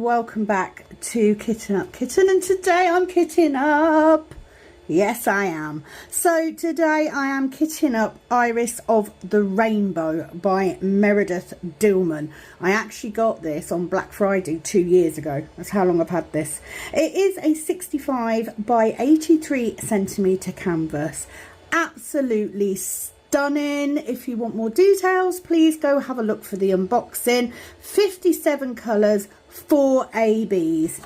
welcome back to Kitten Up Kitten, and today I'm kitting up. Yes, I am. So today I am kitting up Iris of the Rainbow by Meredith Dillman. I actually got this on Black Friday 2 years ago. That's how long I've had this. It is a 65 by 83 centimetre canvas. Absolutely stunning. If you want more details, please go have a look for the unboxing. 57 colours, 4 ABs,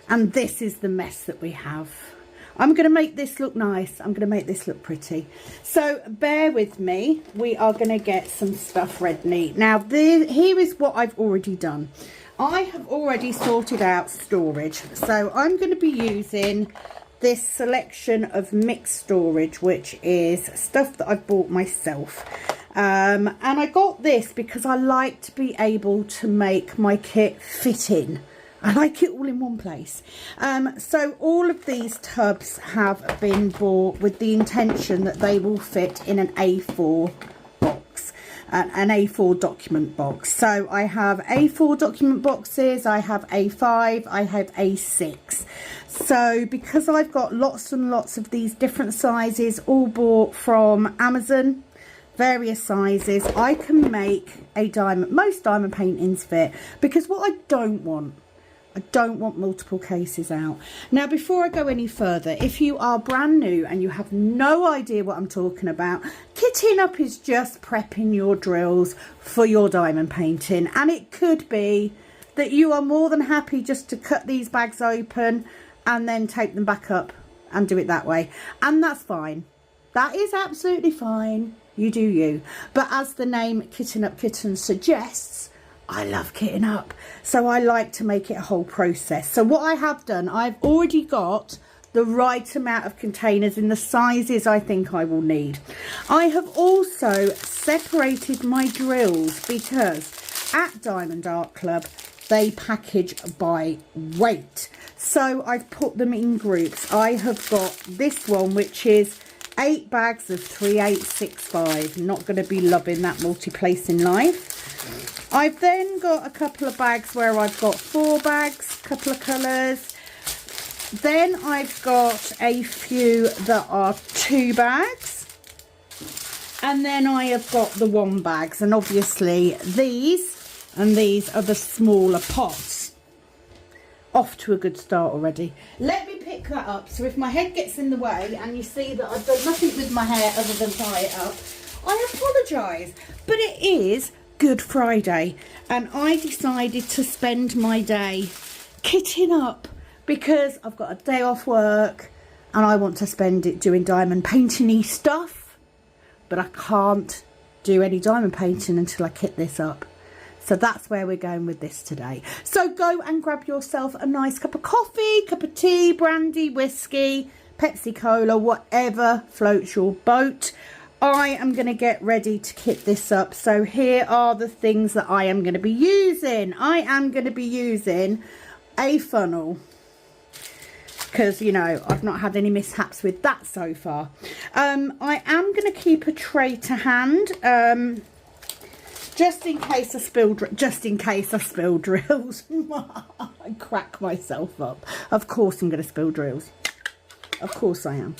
and this is the mess that we have. I'm going to make this look nice. I'm going to make this look pretty. So bear with me. We are going to get some stuff ready. Now here is what I've already done. I have already sorted out storage. So I'm going to be using this selection of mixed storage, which is stuff that I've bought myself. And I got this because I like to be able to make my kit fit in. I like it all in one place. So all of these tubs have been bought with the intention that they will fit in an A4 box, an A4 document box. So I have A4 document boxes, I have A5, I have A6. So because I've got lots and lots of these different sizes, all bought from Amazon, various sizes, I can make a diamond, most diamond paintings fit, because what I don't want multiple cases out. Now, before I go any further, if you are brand new and you have no idea what I'm talking about, kitting up is just prepping your drills for your diamond painting. And it could be that you are more than happy just to cut these bags open and then take them back up and do it that way. And that's fine. That is absolutely fine. You do you. But as the name Kitting Up Kitten suggests, I love kitting up, so I like to make it a whole process. So what I have done, I've already got the right amount of containers in the sizes I think I will need. I have also separated my drills because at Diamond Art Club they package by weight, so I've put them in groups. I have got this one, which is 8 bags of 3865. Not going to be loving that multi-place in life. I've then got a couple of bags where I've got 4 bags, a couple of colours. Then I've got a few that are 2 bags. And then I have got the 1 bags. And obviously these and these are the smaller pots. Off to a good start already. Let me pick that up. So if my head gets in the way and you see that I've done nothing with my hair other than tie it up, I apologise. But it is Good Friday and I decided to spend my day kitting up because I've got a day off work and I want to spend it doing diamond painting-y stuff, but I can't do any diamond painting until I kit this up. So that's where we're going with this today. So go and grab yourself a nice cup of coffee, cup of tea, brandy, whiskey, Pepsi Cola, whatever floats your boat. I am going to get ready to kit this up. So here are the things that I am going to be using. I am going to be using a funnel because, you know, I've not had any mishaps with that so far. I am going to keep a tray to hand, just in case I spill drills. I crack myself up. Of course I'm going to spill drills. Of course I am.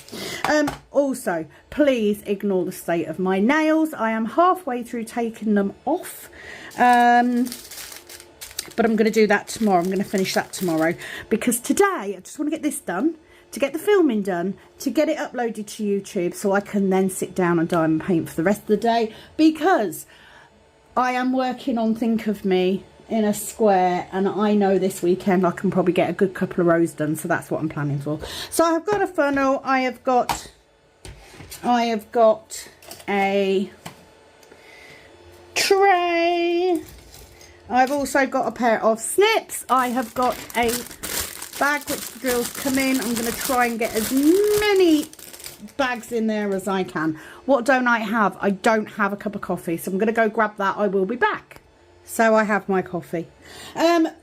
Also, please ignore the state of my nails. I am halfway through taking them off. But I'm going to do that tomorrow. I'm going to finish that tomorrow. Because today, I just want to get this done. To get the filming done. To get it uploaded to YouTube. So I can then sit down and diamond paint for the rest of the day. Because I am working on Think of Me in a square, and I know this weekend I can probably get a good couple of rows done, so that's what I'm planning for. So I've got a funnel, I have got a tray, I've also got a pair of snips, I have got a bag which the drills come in. I'm going to try and get as many bags in there as I can. What don't I have? I don't have a cup of coffee, so I'm going to go grab that. I will be back. So I have my coffee.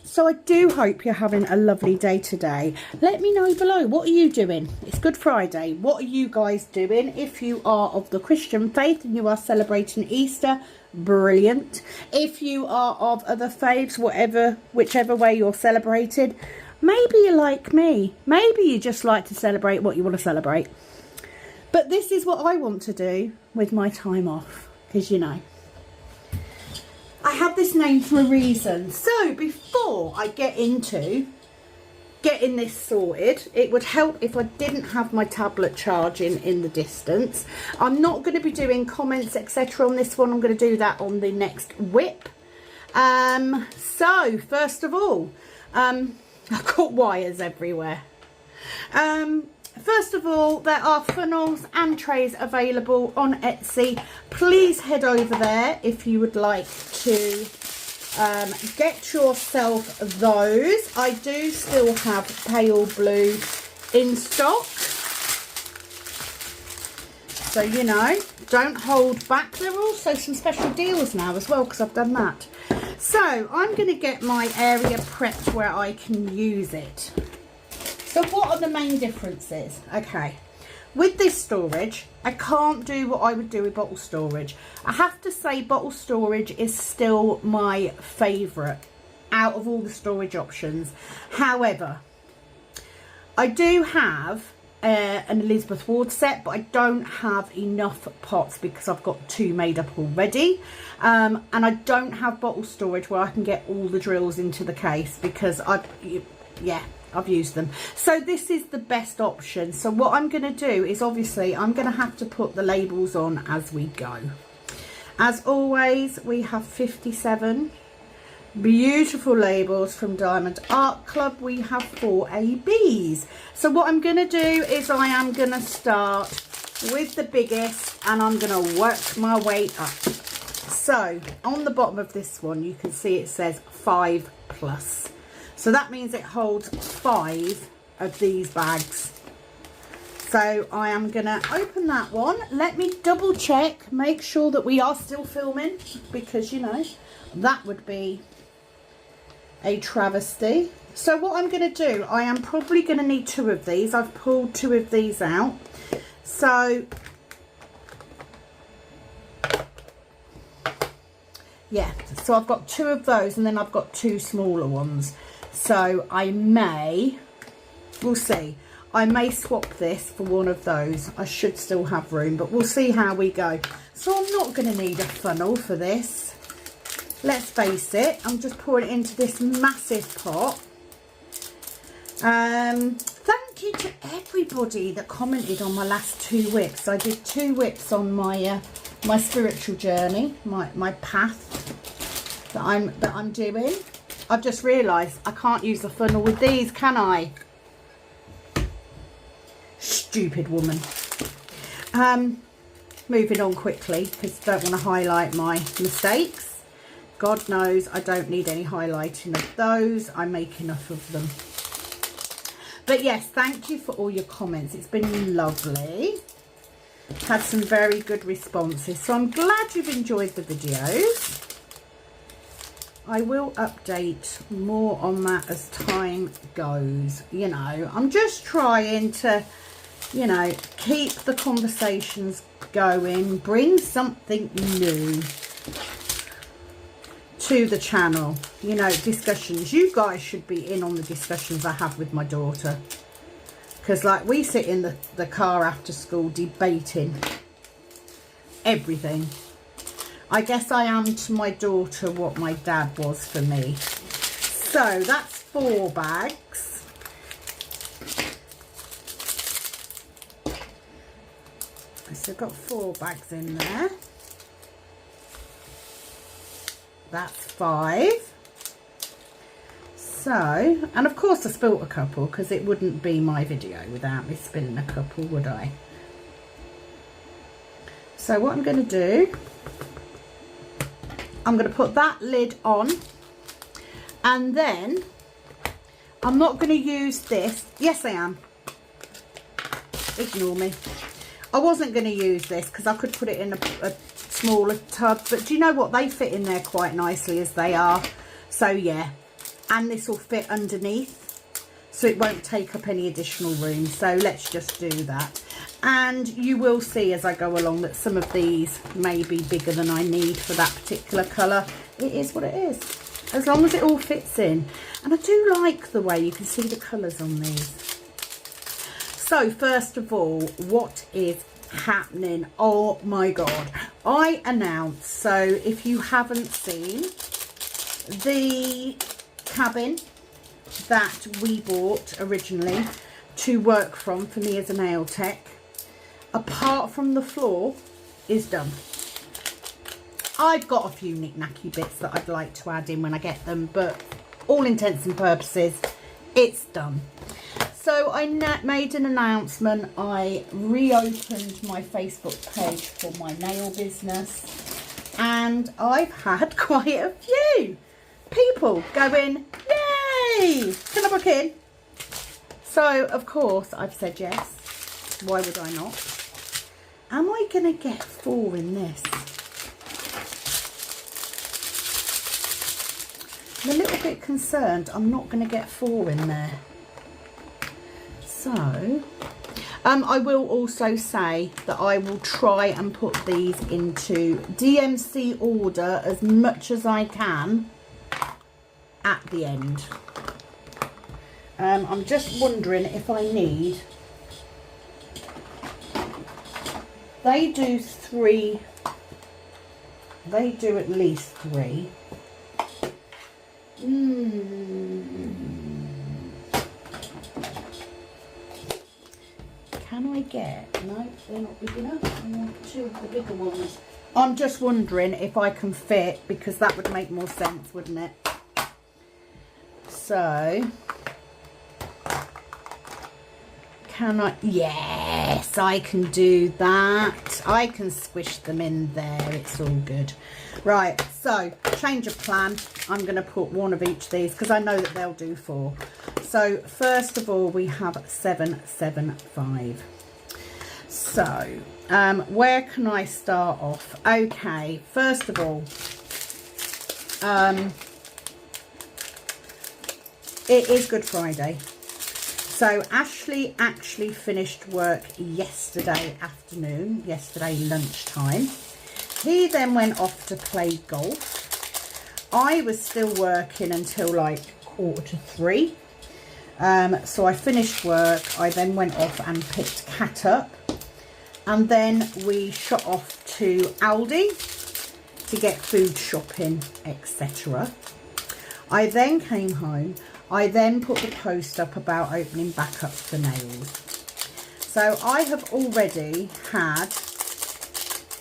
So I do hope you're having a lovely day today. Let me know below, what are you doing? It's Good Friday. What are you guys doing? If you are of the Christian faith and you are celebrating Easter, brilliant. If you are of other faiths, whichever way you're celebrated, maybe you're like me. Maybe you just like to celebrate what you want to celebrate. But this is what I want to do with my time off, because you know, I have this name for a reason. So before I get into getting this sorted, it would help if I didn't have my tablet charging in the distance. I'm not going to be doing comments etc on this one. I'm going to do that on the next whip. So first of all, I've got wires everywhere. First of all, there are funnels and trays available on Etsy. Please head over there if you would like to get yourself those. I do still have pale blue in stock. So, you know, don't hold back. There are also some special deals now as well, because I've done that. So, I'm going to get my area prepped where I can use it. So what are the main differences? Okay, with this storage, I can't do what I would do with bottle storage. I have to say bottle storage is still my favourite out of all the storage options. However, I do have an Elizabeth Ward set, but I don't have enough pots because I've got 2 made up already. And I don't have bottle storage where I can get all the drills into the case because I've used them. So this is the best option. So what I'm going to do is, obviously I'm going to have to put the labels on as we go. As always, we have 57 beautiful labels from Diamond Art Club. We have 4 ABs. So what I'm going to do is I am going to start with the biggest and I'm going to work my way up. So on the bottom of this one you can see it says 5+. So that means it holds 5 of these bags. So I am going to open that one. Let me double check, make sure that we are still filming, because, you know, that would be a travesty. So what I'm going to do, I am probably going to need 2 of these. I've pulled 2 of these out. So, yeah, so I've got 2 of those and then I've got 2 smaller ones. So I may, we'll see, I may swap this for one of those. I should still have room, but we'll see how we go. So I'm not going to need a funnel for this. Let's face it, I'm just pouring it into this massive pot. Thank you to everybody that commented on my last 2 whips. I did 2 whips on my my spiritual journey, my path that I'm doing. I've just realised I can't use the funnel with these, can I? Stupid woman. Moving on quickly, because I don't want to highlight my mistakes. God knows I don't need any highlighting of those. I make enough of them. But yes, thank you for all your comments. It's been lovely. Had some very good responses. So I'm glad you've enjoyed the videos. I will update more on that as time goes. You know, I'm just trying to, you know, keep the conversations going, bring something new to the channel. You know, discussions. You guys should be in on the discussions I have with my daughter. Because, like, we sit in the car after school debating everything. I guess I am to my daughter what my dad was for me. So that's 4 bags. So I've got 4 bags in there. That's 5. So, and of course I spilt a couple, because it wouldn't be my video without me spilling a couple, would I? So what I'm going to do, I'm going to put that lid on, and then I'm not going to use this. Yes, I am. Ignore me. I wasn't going to use this because I could put it in a smaller tubs, but do you know what, they fit in there quite nicely as they are. So yeah, and this will fit underneath, so it won't take up any additional room. So let's just do that. And you will see as I go along that some of these may be bigger than I need for that particular colour. It is what it is, as long as it all fits in. And I do like the way you can see the colours on these. So first of all, what is happening? Oh my god, I announced, so if you haven't seen, the cabin that we bought originally to work from for me as a nail tech, apart from the floor, is done. I've got a few knick-knacky bits that I'd like to add in when I get them, but all intents and purposes, it's done. So I made an announcement. I reopened my Facebook page for my nail business, and I've had quite a few people going, yay, can I book in? So of course I've said yes. Why would I not? Am I going to get 4 in this? I'm a little bit concerned I'm not going to get 4 in there. So, I will also say that I will try and put these into DMC order as much as I can at the end. I'm just wondering if I need... They do 3. They do at least 3. Can I get... No, they're not big enough. I want 2 of the bigger ones. I'm just wondering if I can fit, because that would make more sense, wouldn't it? So... Can I... Yes, I can do that. I can squish them in there. It's all good. Right, so change of plan. I'm going to put 1 of each of these because I know that they'll do 4. So first of all, we have 775. So where can I start off? Okay, first of all, it is Good Friday. So Ashley actually finished work yesterday afternoon, yesterday lunchtime. He then went off to play golf. I was still working until like 2:45. So I finished work. I then went off and picked Kat up. And then we shot off to Aldi to get food shopping, etc. I then came home. I then put the post up about opening back up for nails. So I have already had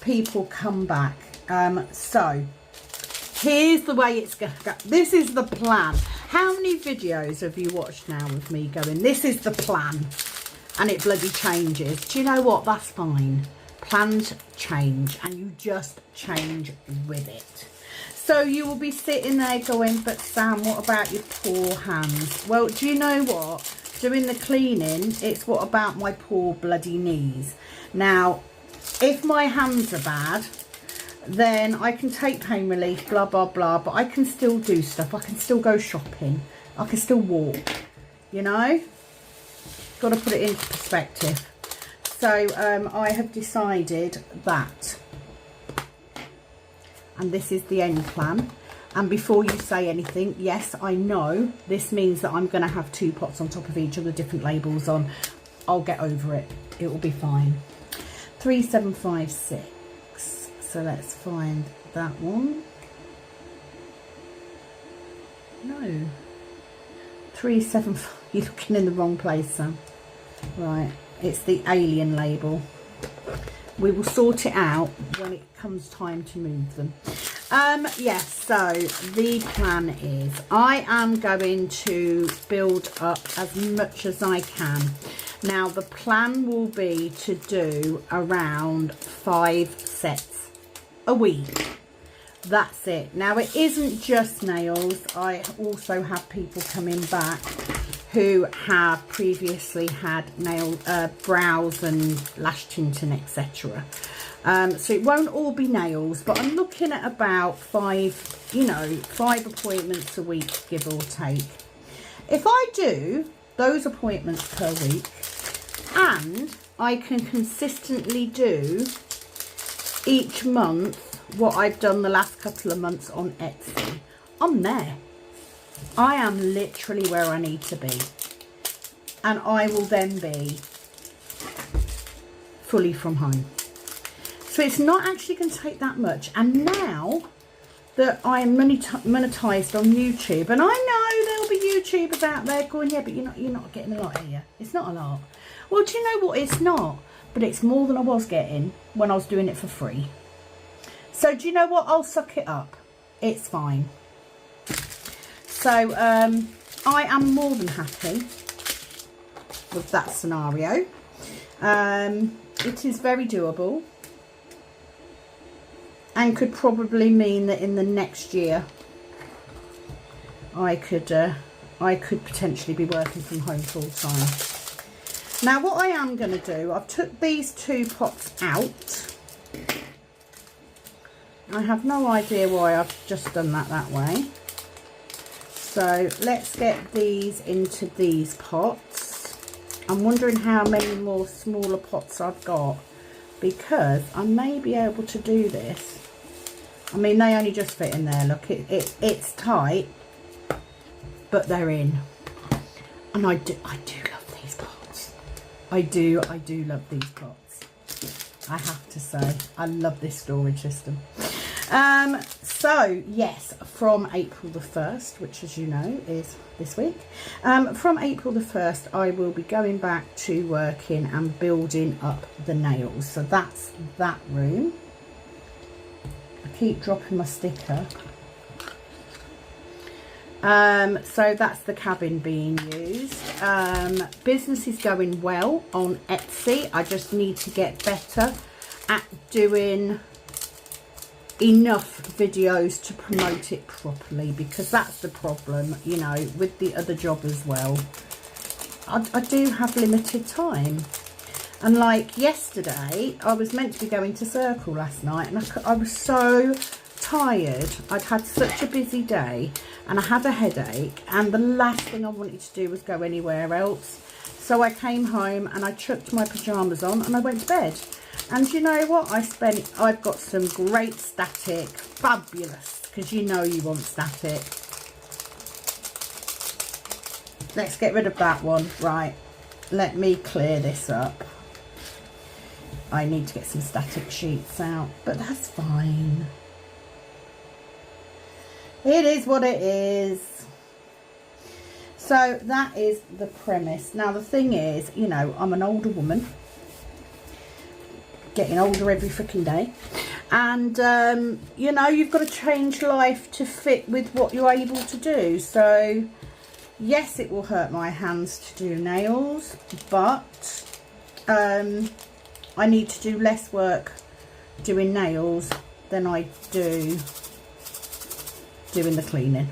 people come back. So here's the way it's going to go. This is the plan. How many videos have you watched now with me going, this is the plan, and it bloody changes? Do you know what? That's fine. Plans change, and you just change with it. So you will be sitting there going, but Sam, what about your poor hands? Well, do you know what? Doing the cleaning, it's what about my poor bloody knees? Now, if my hands are bad, then I can take pain relief, blah, blah, blah, but I can still do stuff. I can still go shopping. I can still walk, you know? Got to put it into perspective. So I have decided that, and this is the end plan. And before you say anything, yes, I know this means that I'm going to have 2 pots on top of each of the different labels on. I'll get over it. It will be fine. 3756. So let's find that one. No. 375. You're looking in the wrong place, Sam. Right. It's the alien label. We will sort it out when it comes time to move them. Yes, so the plan is I am going to build up as much as I can. Now, the plan will be to do around 5 sets a week. That's it. Now, it isn't just nails. I also have people coming back who have previously had brows and lash tinting, etc. So it won't all be nails, but I'm looking at about 5 appointments a week, give or take. If I do those appointments per week and I can consistently do each month what I've done the last couple of months on Etsy, I'm there. I am literally where I need to be, and I will then be fully from home. So it's not actually going to take that much. And now that I'm monetized on YouTube, and I know there'll be YouTubers out there going, yeah, but you're not getting a lot here. It's not a lot. Well, do you know what? It's not, but it's more than I was getting when I was doing it for free. So do you know what? I'll suck it up. It's fine. So I am more than happy with that scenario. It is very doable, and could probably mean that in the next year I could potentially be working from home full time. Now what I am going to do, I've took these 2 pots out. I have no idea why I've just done that way. So let's get these into these pots. I'm wondering how many more smaller pots I've got, because I may be able to do this. I mean, they only just fit in there. Look, it's tight, but they're in. And I do love these pots. I do love these pots. I have to say, I love this storage system. So yes, from April the 1st, which as you know is this week, from April the 1st I will be going back to working and building up the nails. So that's that room. I keep dropping my sticker. So that's the cabin being used. Business is going well on Etsy. I just need to get better at doing enough videos to promote it properly, because that's the problem, you know, with the other job as well. I do have limited time, and like yesterday I was meant to be going to Circle last night, and I was so tired. I'd had such a busy day and I had a headache, and the last thing I wanted to do was go anywhere else. So I came home and I chucked my pyjamas on and I went to bed. And you know what? I've got some great static, fabulous, because you know you want static. Let's get rid of that one. Right, let me clear this up. I need to get some static sheets out, but that's fine. It is what it is. So that is the premise. Now the thing is, you know, I'm an older woman, getting older every freaking day, and you know, you've got to change life to fit with what you're able to do. So yes, it will hurt my hands to do nails, but I need to do less work doing nails than I do doing the cleaning.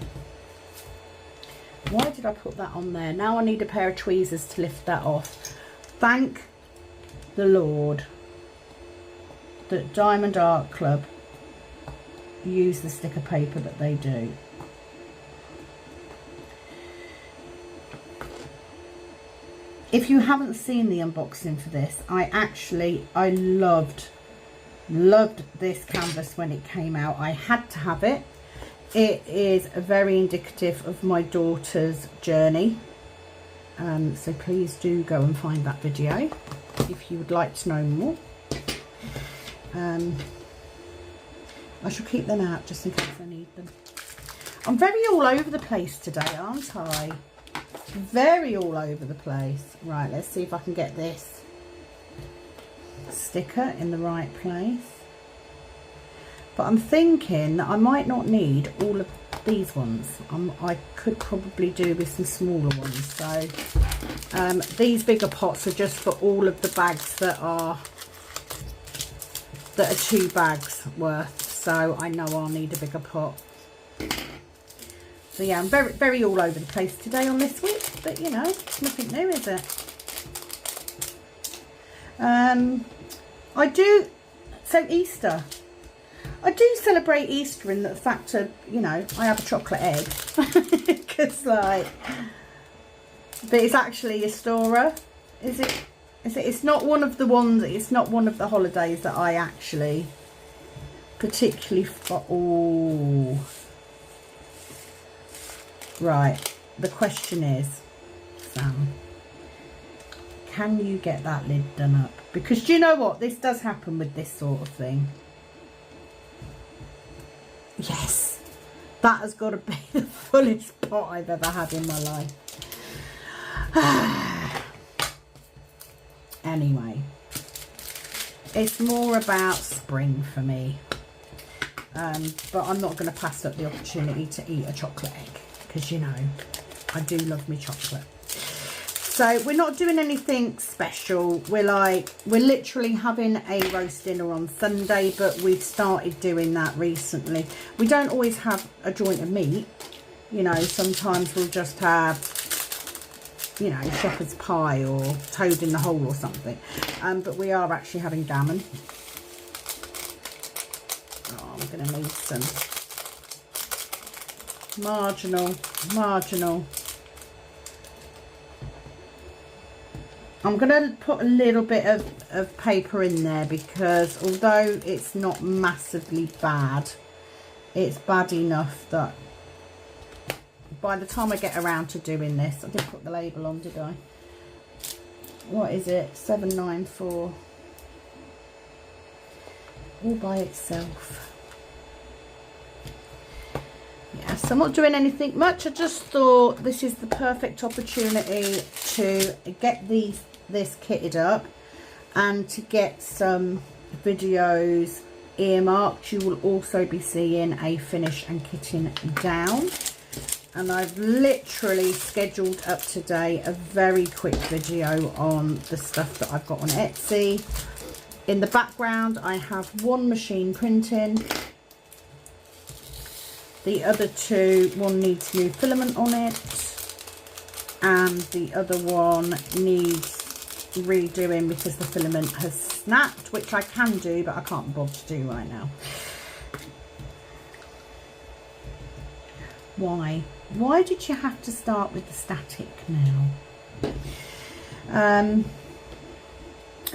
Why did I put that on there? Now I need a pair of tweezers to lift that off. Thank the Lord that Diamond Art Club use the sticker paper that they do. If you haven't seen the unboxing for this, I loved this canvas when it came out. I had to have it. It is very indicative of my daughter's journey. So please do go and find that video if you would like to know more. I shall keep them out just in case I need them. I'm very all over the place today, aren't I? Very all over the place. Right, let's see if I can get this sticker in the right place. But I'm thinking that I might not need all of these ones. I could probably do with some smaller ones. So these bigger pots are just for all of the bags that are 2 bags worth. So I know I'll need a bigger pot. So yeah, I'm very all over the place today on this week. but you know, it's nothing new, is it? I do, so Easter. I do celebrate Easter in the fact of, you know, I have a chocolate egg. Because like, but it's actually a storer. Is it? It's not one of the ones, it's not one of the holidays that I actually particularly, oh. Right, the question is, Sam, can you get that lid done up? Because do you know what? This does happen with this sort of thing. Yes, that has got to be the fullest pot I've ever had in my life. Anyway, it's more about spring for me. But I'm not going to pass up the opportunity to eat a chocolate egg. Because, you know, I do love me chocolate. So we're not doing anything special. We're literally having a roast dinner on Sunday, but we've started doing that recently. We don't always have a joint of meat. You know, sometimes we'll just have, you know, shepherd's pie or toad in the hole or something. But we are actually having gammon. Oh, I'm going to need some marginal. I'm going to put a little bit of paper in there because although it's not massively bad, it's bad enough that by the time I get around to doing this, I didn't put the label on, did I? What is it? 794. All by itself. Yeah, so I'm not doing anything much. I just thought this is the perfect opportunity to get this kitted up and to get some videos earmarked. You will also be seeing a finish and kitting down. And I've literally scheduled up today a very quick video on the stuff that I've got on Etsy. In the background, I have one machine printing. The other two, one needs new filament on it. And the other one needs redoing because the filament has snapped, which I can do, but I can't bother to do right now. Why? Why did you have to start with the static now?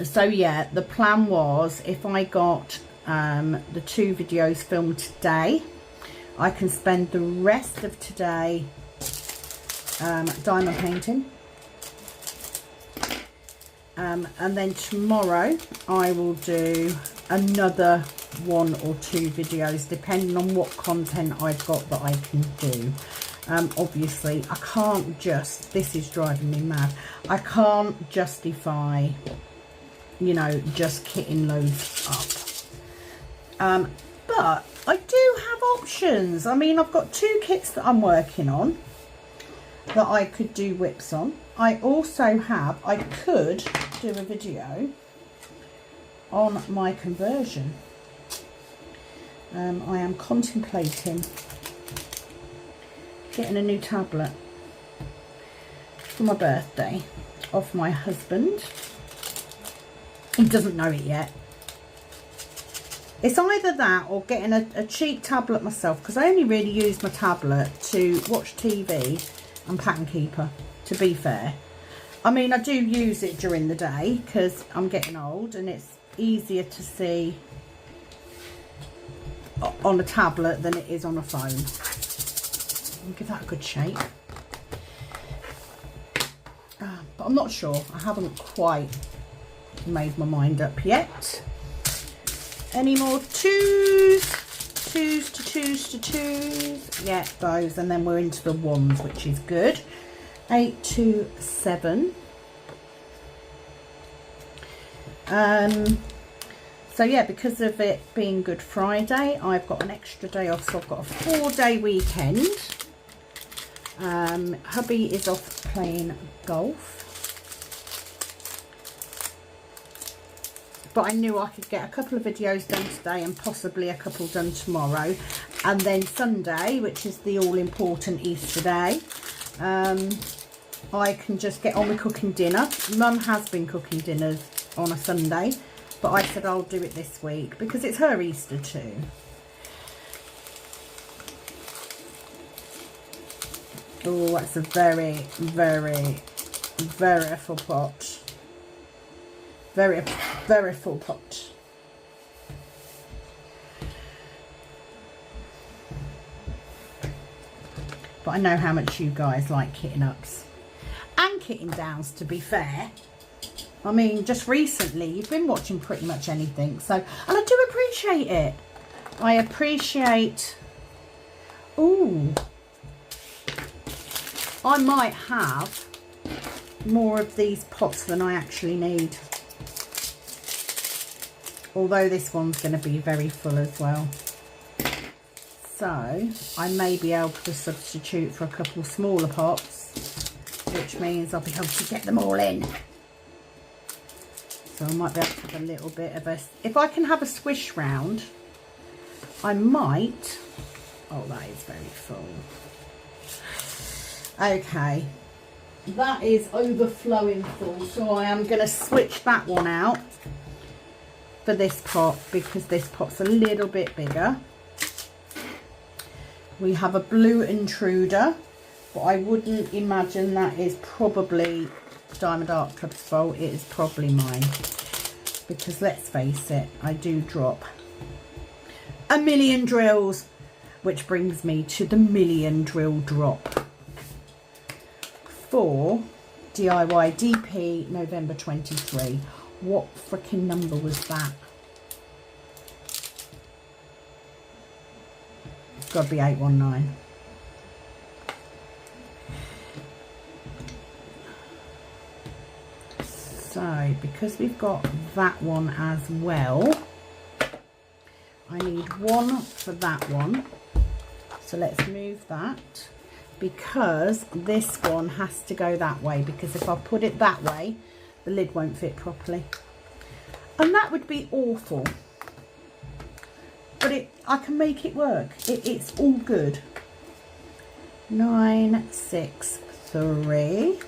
So yeah, the plan was if I got the 2 videos filmed today, I can spend the rest of today diamond painting. And then tomorrow I will do another 1 or 2 videos depending on what content I've got that I can do. Obviously I can't just, this is driving me mad, I can't justify, you know, just kitting loads up. But I do have options. I mean, I've got 2 kits that I'm working on that I could do whips on. I also have, I could do a video on my conversion. I am contemplating getting a new tablet for my birthday off my husband. He doesn't know it yet. It's either that or getting a cheap tablet myself, because I only really use my tablet to watch TV and pattern keeper, to be fair. I mean, I do use it during the day because I'm getting old and it's easier to see on a tablet than it is on a phone. I'll give that a good shake. But I'm not sure. I haven't quite made my mind up yet. Any more twos? Twos. Yeah, those. And then we're into the ones, which is good. 8 to 7. So yeah, because of it being Good Friday, I've got an extra day off, so I've got a 4-day weekend. Hubby is off playing golf, but I knew I could get a couple of videos done today and possibly a couple done tomorrow, and then Sunday, which is the all-important Easter day, I can just get on with cooking dinner. Mum has been cooking dinners on a Sunday, but I said I'll do it this week because it's her Easter too. Oh, that's a very, very, very full pot. Very, very full pot. But I know how much you guys like kitten ups and kitten downs, to be fair. I mean, just recently you've been watching pretty much anything, so, and I do appreciate it. I appreciate. Ooh, I might have more of these pots than I actually need, although this one's going to be very full as well. So I may be able to substitute for a couple smaller pots, which means I'll be able to get them all in. So I might be able to have a little bit of a, if I can have a swish round, I might. Oh, that is very full. Okay, that is overflowing full, so I am going to switch that one out for this pot because this pot's a little bit bigger. We have a blue intruder, but I wouldn't imagine that is probably Diamond Art Club's fault. It is probably mine, because let's face it, I do drop a million drills, which brings me to the million drill drop for DIY DP November 23. What freaking number was that? It's got to be 819. So because we've got that one as well, I need one for that one. So let's move that, because this one has to go that way, because if I put it that way, the lid won't fit properly. And that would be awful. But I can make it work. It's all good. 9, 6, 3.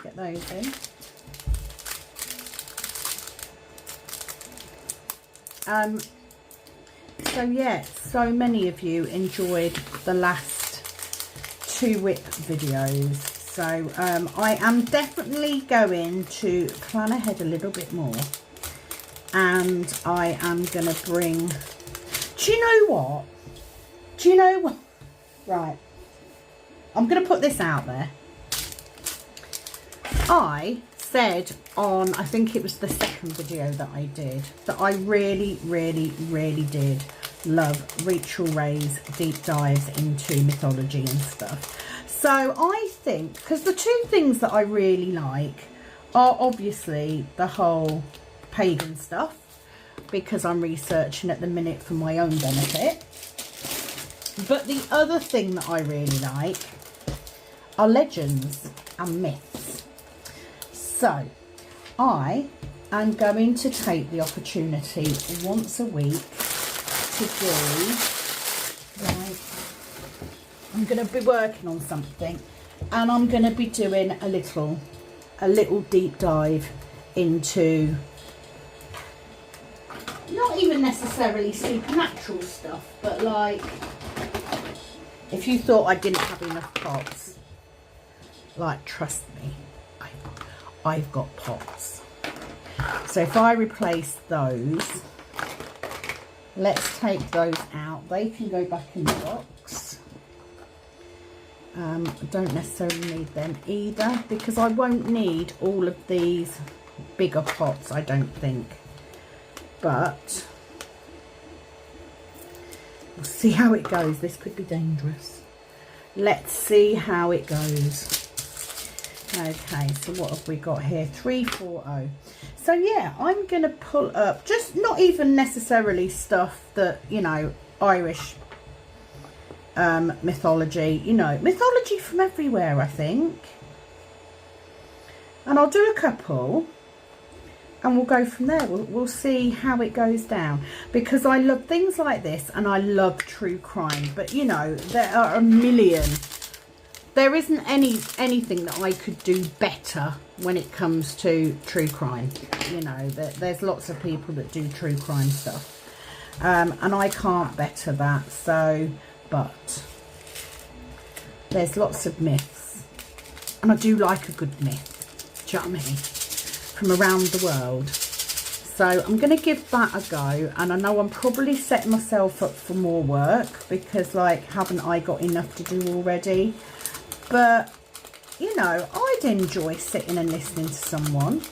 Get those in. So yeah, so many of you enjoyed the last 2 whip videos. So I am definitely going to plan ahead a little bit more. And I am going to bring... Do you know what? Do you know what? Right. I'm going to put this out there. I said on, I think it was the second video that I did, that I really, really, really did love Rachel Ray's deep dives into mythology and stuff. So I think, because the 2 things that I really like are obviously the whole pagan stuff, because I'm researching at the minute for my own benefit. But the other thing that I really like are legends and myths. So I am going to take the opportunity once a week to do, right, I'm going to be working on something, and I'm going to be doing a little deep dive into not even necessarily supernatural stuff, but like, if you thought I didn't have enough pots, like, trust me, I've got pots. So if I replace those, let's take those out. They can go back in the box. I don't necessarily need them either, because I won't need all of these bigger pots, I don't think. But we'll see how it goes. This could be dangerous. Let's see how it goes. Okay, so what have we got here? 340. So yeah, I'm going to pull up, just not even necessarily stuff that, you know, Irish mythology, you know, mythology from everywhere, I think. And I'll do a couple and we'll go from there. We'll see how it goes down, because I love things like this and I love true crime. But you know, there are a million. There isn't anything that I could do better when it comes to true crime. You know, there's lots of people that do true crime stuff, and I can't better that. So, but there's lots of myths, and I do like a good myth. Do you know what I mean? From around the world. So I'm going to give that a go, and I know I'm probably setting myself up for more work, because like, haven't I got enough to do already? But you know, I'd enjoy sitting and listening to someone.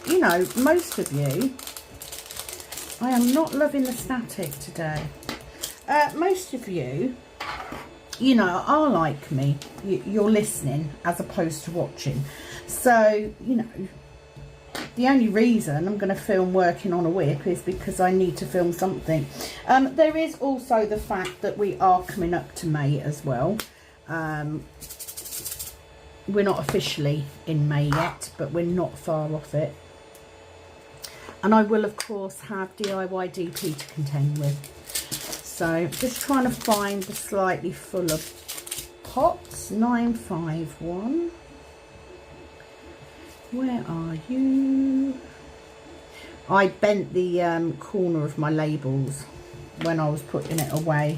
You know, most of you, I am not loving the static today. Most of you, you know, are like me. You're listening as opposed to watching. So, you know, the only reason I'm going to film working on a whip is because I need to film something. There is also the fact that we are coming up to May as well. We're not officially in May yet, but we're not far off it. And I will, of course, have DIY DP to contend with. So just trying to find the slightly fuller pots. 951. Where are you? I bent the corner of my labels when I was putting it away.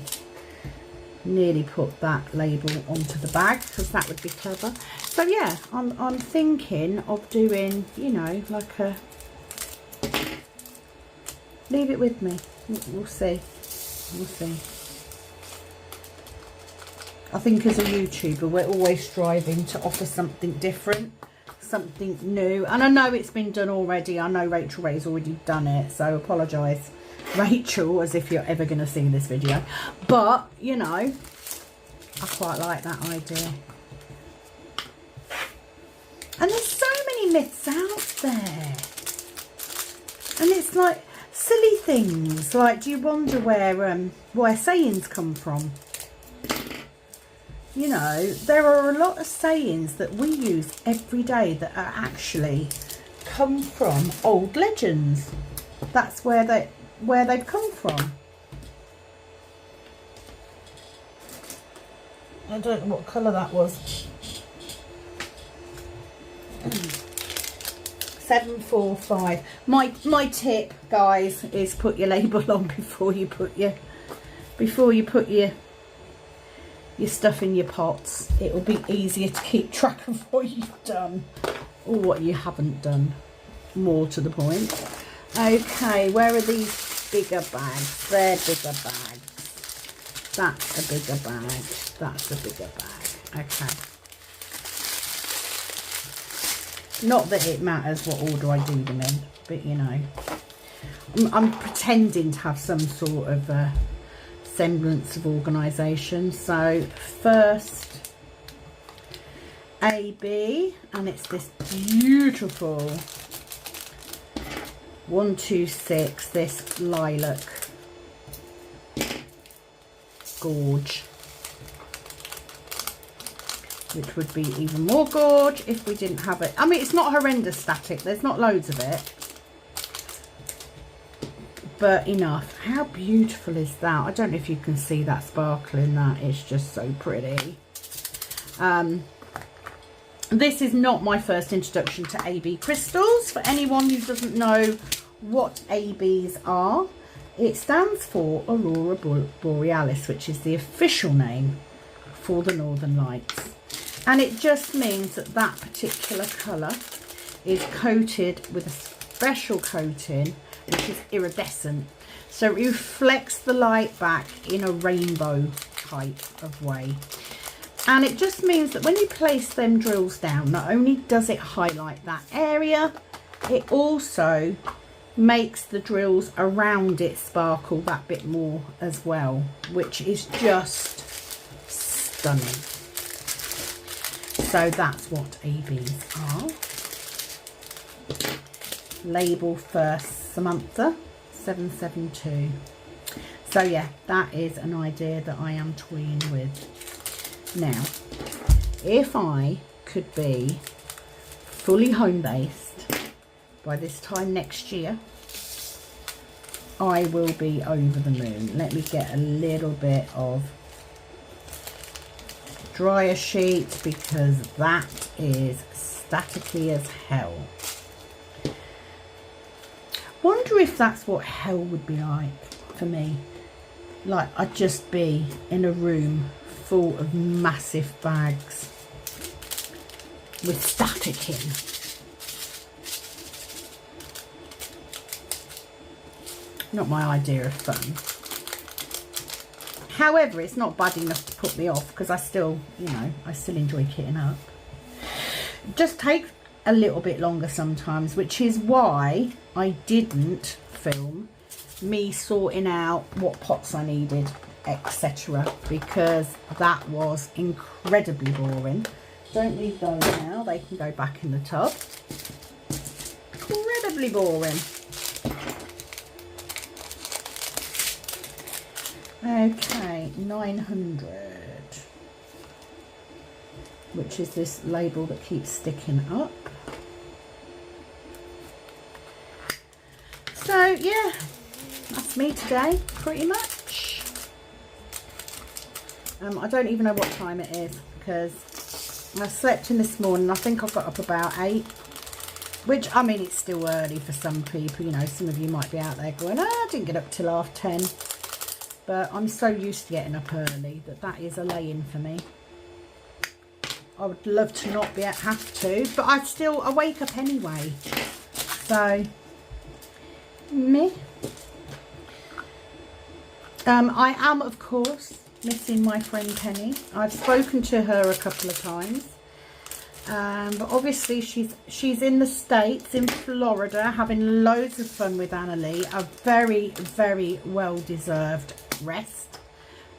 Nearly put that label onto the bag, because that would be clever. So yeah, I'm thinking of doing, you know, like a, leave it with me, we'll see, we'll see. I think as a YouTuber, we're always striving to offer something different, something new. And I know it's been done already. I know Rachel Ray's already done it, so apologise, Rachel, as if you're ever going to see this video. But, you know, I quite like that idea. And there's so many myths out there. And it's like silly things. Like, do you wonder where sayings come from? You know, there are a lot of sayings that we use every day that are actually come from old legends. That's where they've come from. I don't know what colour that was. 745. My tip, guys, is put your label on before you put your stuff in your pots. It will be easier to keep track of what you've done or what you haven't done, more to the point. Okay, where are these bigger bags? They're bigger bags. That's a bigger bag. That's a bigger bag. Okay. Not that it matters what order I do them in, but you know, I'm pretending to have some sort of semblance of organisation. So first AB, and it's this beautiful 126, this lilac gorge, which would be even more gorge if we didn't have it. I mean, it's not horrendous static, there's not loads of it, but enough. How beautiful is that? I don't know if you can see that sparkle in that. It's just so pretty. This is not my first introduction to AB crystals. For anyone who doesn't know what ABs are, it stands for Aurora Borealis, which is the official name for the Northern Lights. And it just means that that particular colour is coated with a special coating, which is iridescent. So it reflects the light back in a rainbow type of way. And it just means that when you place them drills down, not only does it highlight that area, it also makes the drills around it sparkle that bit more as well, which is just stunning. So that's what ABs are. Label first, Samantha 772. So yeah, that is an idea that I am toying with. Now, if I could be fully home-based by this time next year, I will be over the moon. Let me get a little bit of dryer sheet because that is staticky as hell. Wonder if that's what hell would be like for me. Like, I'd just be in a room full of massive bags with static in. Not my idea of fun. However, it's not bad enough to put me off because I still, you know, I still enjoy kitting up. It just takes a little bit longer sometimes, which is why I didn't film me sorting out what pots I needed, etc., because that was incredibly boring. Don't leave those now, they can go back in the tub. Incredibly boring. Okay, 900, which is this label that keeps sticking up. So yeah, that's me today, pretty much. I don't even know what time it is because I slept in this morning. I think I got up about 8, which, I mean, it's still early for some people. You know, some of you might be out there going, oh, I didn't get up till 10:30. But I'm so used to getting up early that is a lay-in for me. I would love to not have to, but I wake up anyway. So, me. I am, of course, missing my friend Penny. I've spoken to her a couple of times. But obviously she's in the States, in Florida, having loads of fun with Annalie. A very, very well-deserved rest,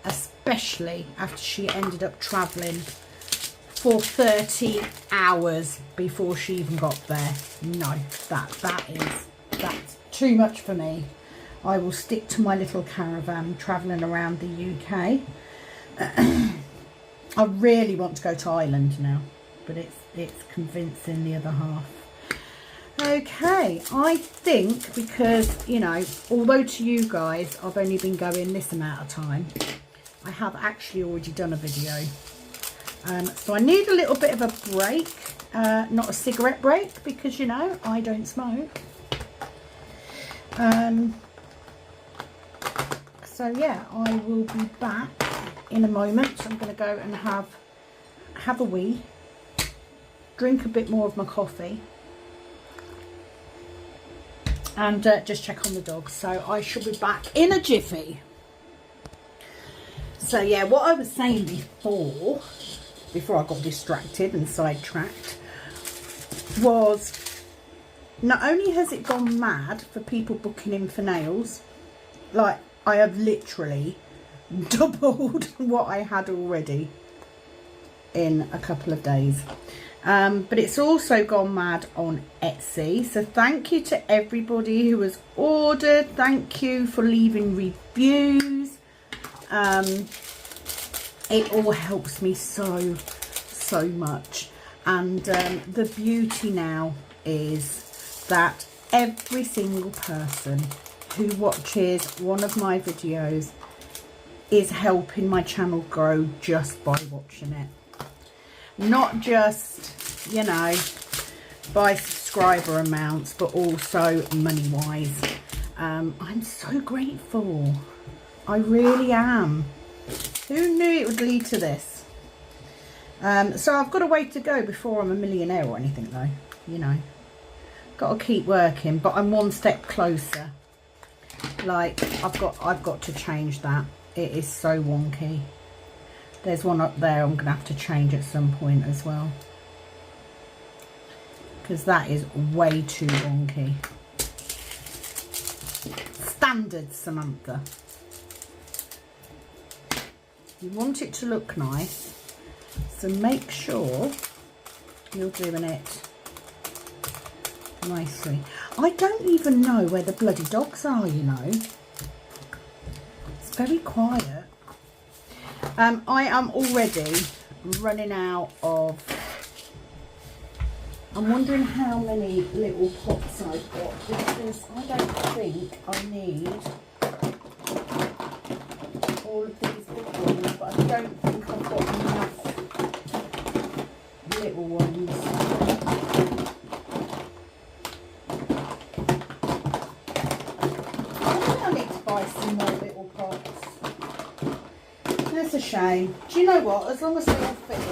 especially after she ended up travelling for 30 hours before she even got there. No, that's too much for me. I will stick to my little caravan travelling around the UK. I really want to go to Ireland now, but it's convincing the other half. Okay, I think because, you know, although to you guys I've only been going this amount of time, I have actually already done a video. So I need a little bit of a break, not a cigarette break, because, you know, I don't smoke. So yeah, I will be back in a moment. I'm going to go and have a wee, drink a bit more of my coffee, and just check on the dog. So I shall be back in a jiffy. So yeah, what I was saying before I got distracted and sidetracked, was not only has it gone mad for people booking in for nails, like I have literally doubled what I had already in a couple of days. But it's also gone mad on Etsy. So thank you to everybody who has ordered. Thank you for leaving reviews. It all helps me so much. And the beauty now is that every single person who watches one of my videos is helping my channel grow just by watching it. Not just, you know, by subscriber amounts, but also money wise. I'm so grateful. I really am. Who knew it would lead to this? So I've got a way to go before I'm a millionaire or anything though, you know. Got to keep working, but I'm one step closer. Like, I've got to change that. It is so wonky. There's one up there I'm going to have to change at some point as well, because that is way too wonky. Standard, Samantha. You want it to look nice, so make sure you're doing it nicely. I don't even know where the bloody dogs are, you know. It's very quiet. I am already running out of I'm wondering how many little pots I've got, because I don't think I need all of these big ones, but I don't think I've got enough little ones. I need to buy some more little pots. That's a shame. Do you know what? As long as they all fit in.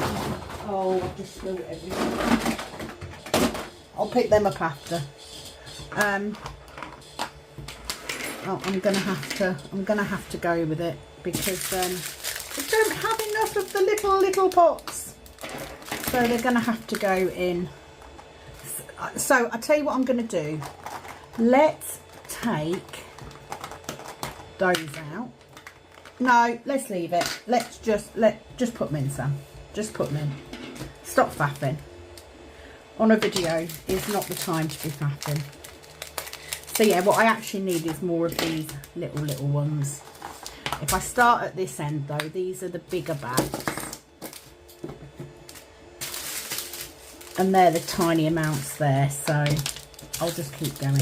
Oh, I've just spilled everything. I'll pick them up after. Oh, I'm gonna have to go with it, because I don't have enough of the little pots, so they're gonna have to go in. So I tell you what I'm gonna do. Let's take those out. No, let's leave it. Let's just put them in, Sam. Just put them in. Stop faffing. On a video is not the time to be faffing. So yeah, what I actually need is more of these little ones. If I start at this end though, these are the bigger bags. And they're the tiny amounts there, so I'll just keep going.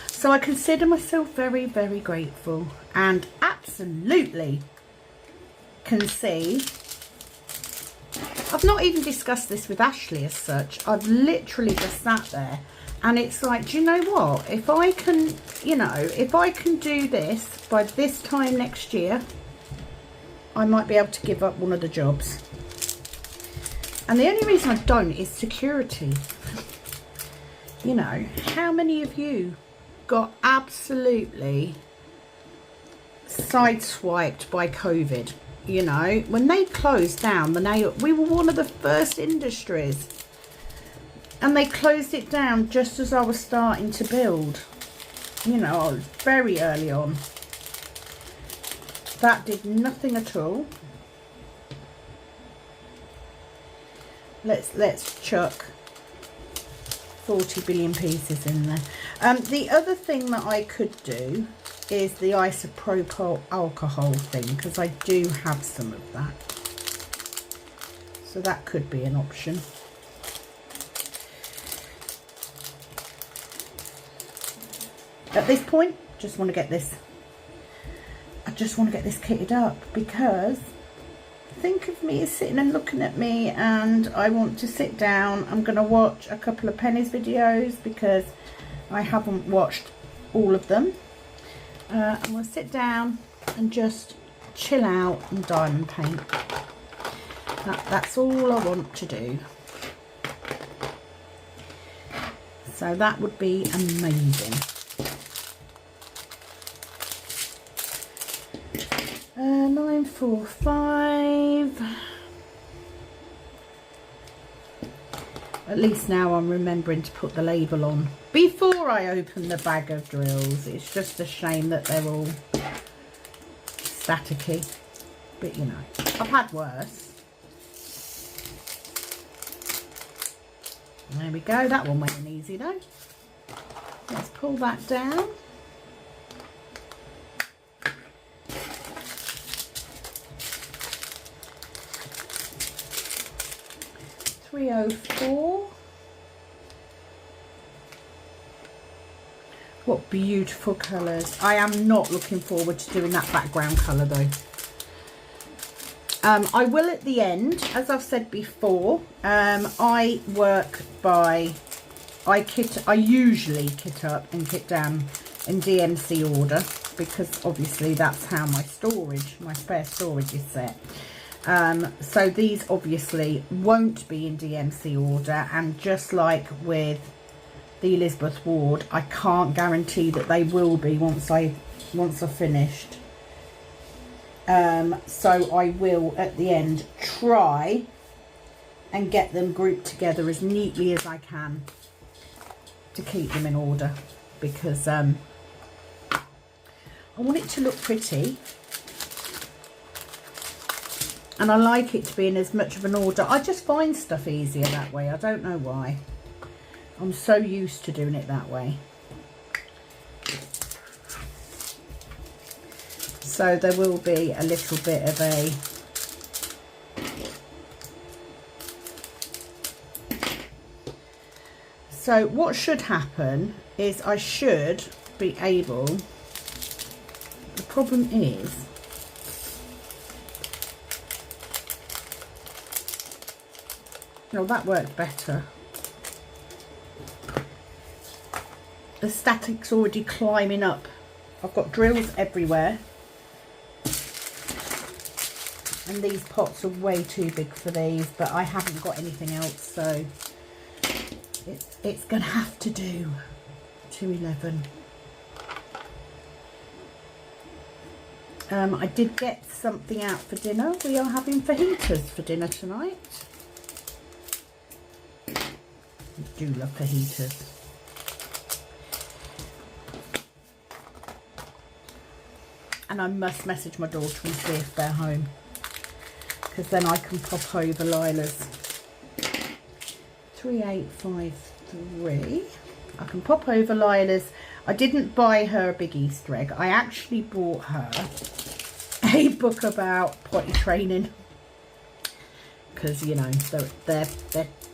So I consider myself very, very grateful, and absolutely can see, I've not even discussed this with Ashley as such. I've literally just sat there and it's like, do you know what? If I can, you know, if I can do this by this time next year, I might be able to give up one of the jobs. And the only reason I don't is security. You know, how many of you got absolutely sideswiped by COVID? You know, when they closed down the nail, we were one of the first industries, and they closed it down just as I was starting to build. You know, I was very early on. That did nothing at all. Let's chuck 40 billion pieces in there. The other thing that I could do is the isopropyl alcohol thing, because I do have some of that, so that could be an option. At this point, just want to get this, I just want to get this kitted up, because think of me as sitting and looking at me, and I want to sit down. I'm going to watch a couple of Penni's videos because I haven't watched all of them. I'm going to sit down and just chill out and diamond paint. That's all I want to do. So that would be amazing. 945. At least now I'm remembering to put the label on before I open the bag of drills. It's just a shame that they're all staticky, but you know, I've had worse. There we go, that one went in easy though. Let's pull that down. .304. What beautiful colours. I am not looking forward to doing that background colour though. I will at the end, as I've said before. I work by, I usually kit up and kit down in DMC order, because obviously that's how my spare storage is set. So these obviously won't be in DMC order, and just like with the Elizabeth Ward, I can't guarantee that they will be once I've finished. So I will at the end try and get them grouped together as neatly as I can to keep them in order, because I want it to look pretty. And I like it to be in as much of an order. I just find stuff easier that way. I don't know why. I'm so used to doing it that way. So there will be a little bit of a So what should happen is I should be able, the problem is, no, that worked better. The static's already climbing up. I've got drills everywhere. And these pots are way too big for these, but I haven't got anything else, so it's going to have to do. 211. I did get something out for dinner. We are having fajitas for dinner tonight. I do love fajitas. And I must message my daughter and see if they're home, because then I can pop over Lila's. 3853. I can pop over Lila's. I didn't buy her a big Easter egg. I actually bought her a book about potty training, because you know they're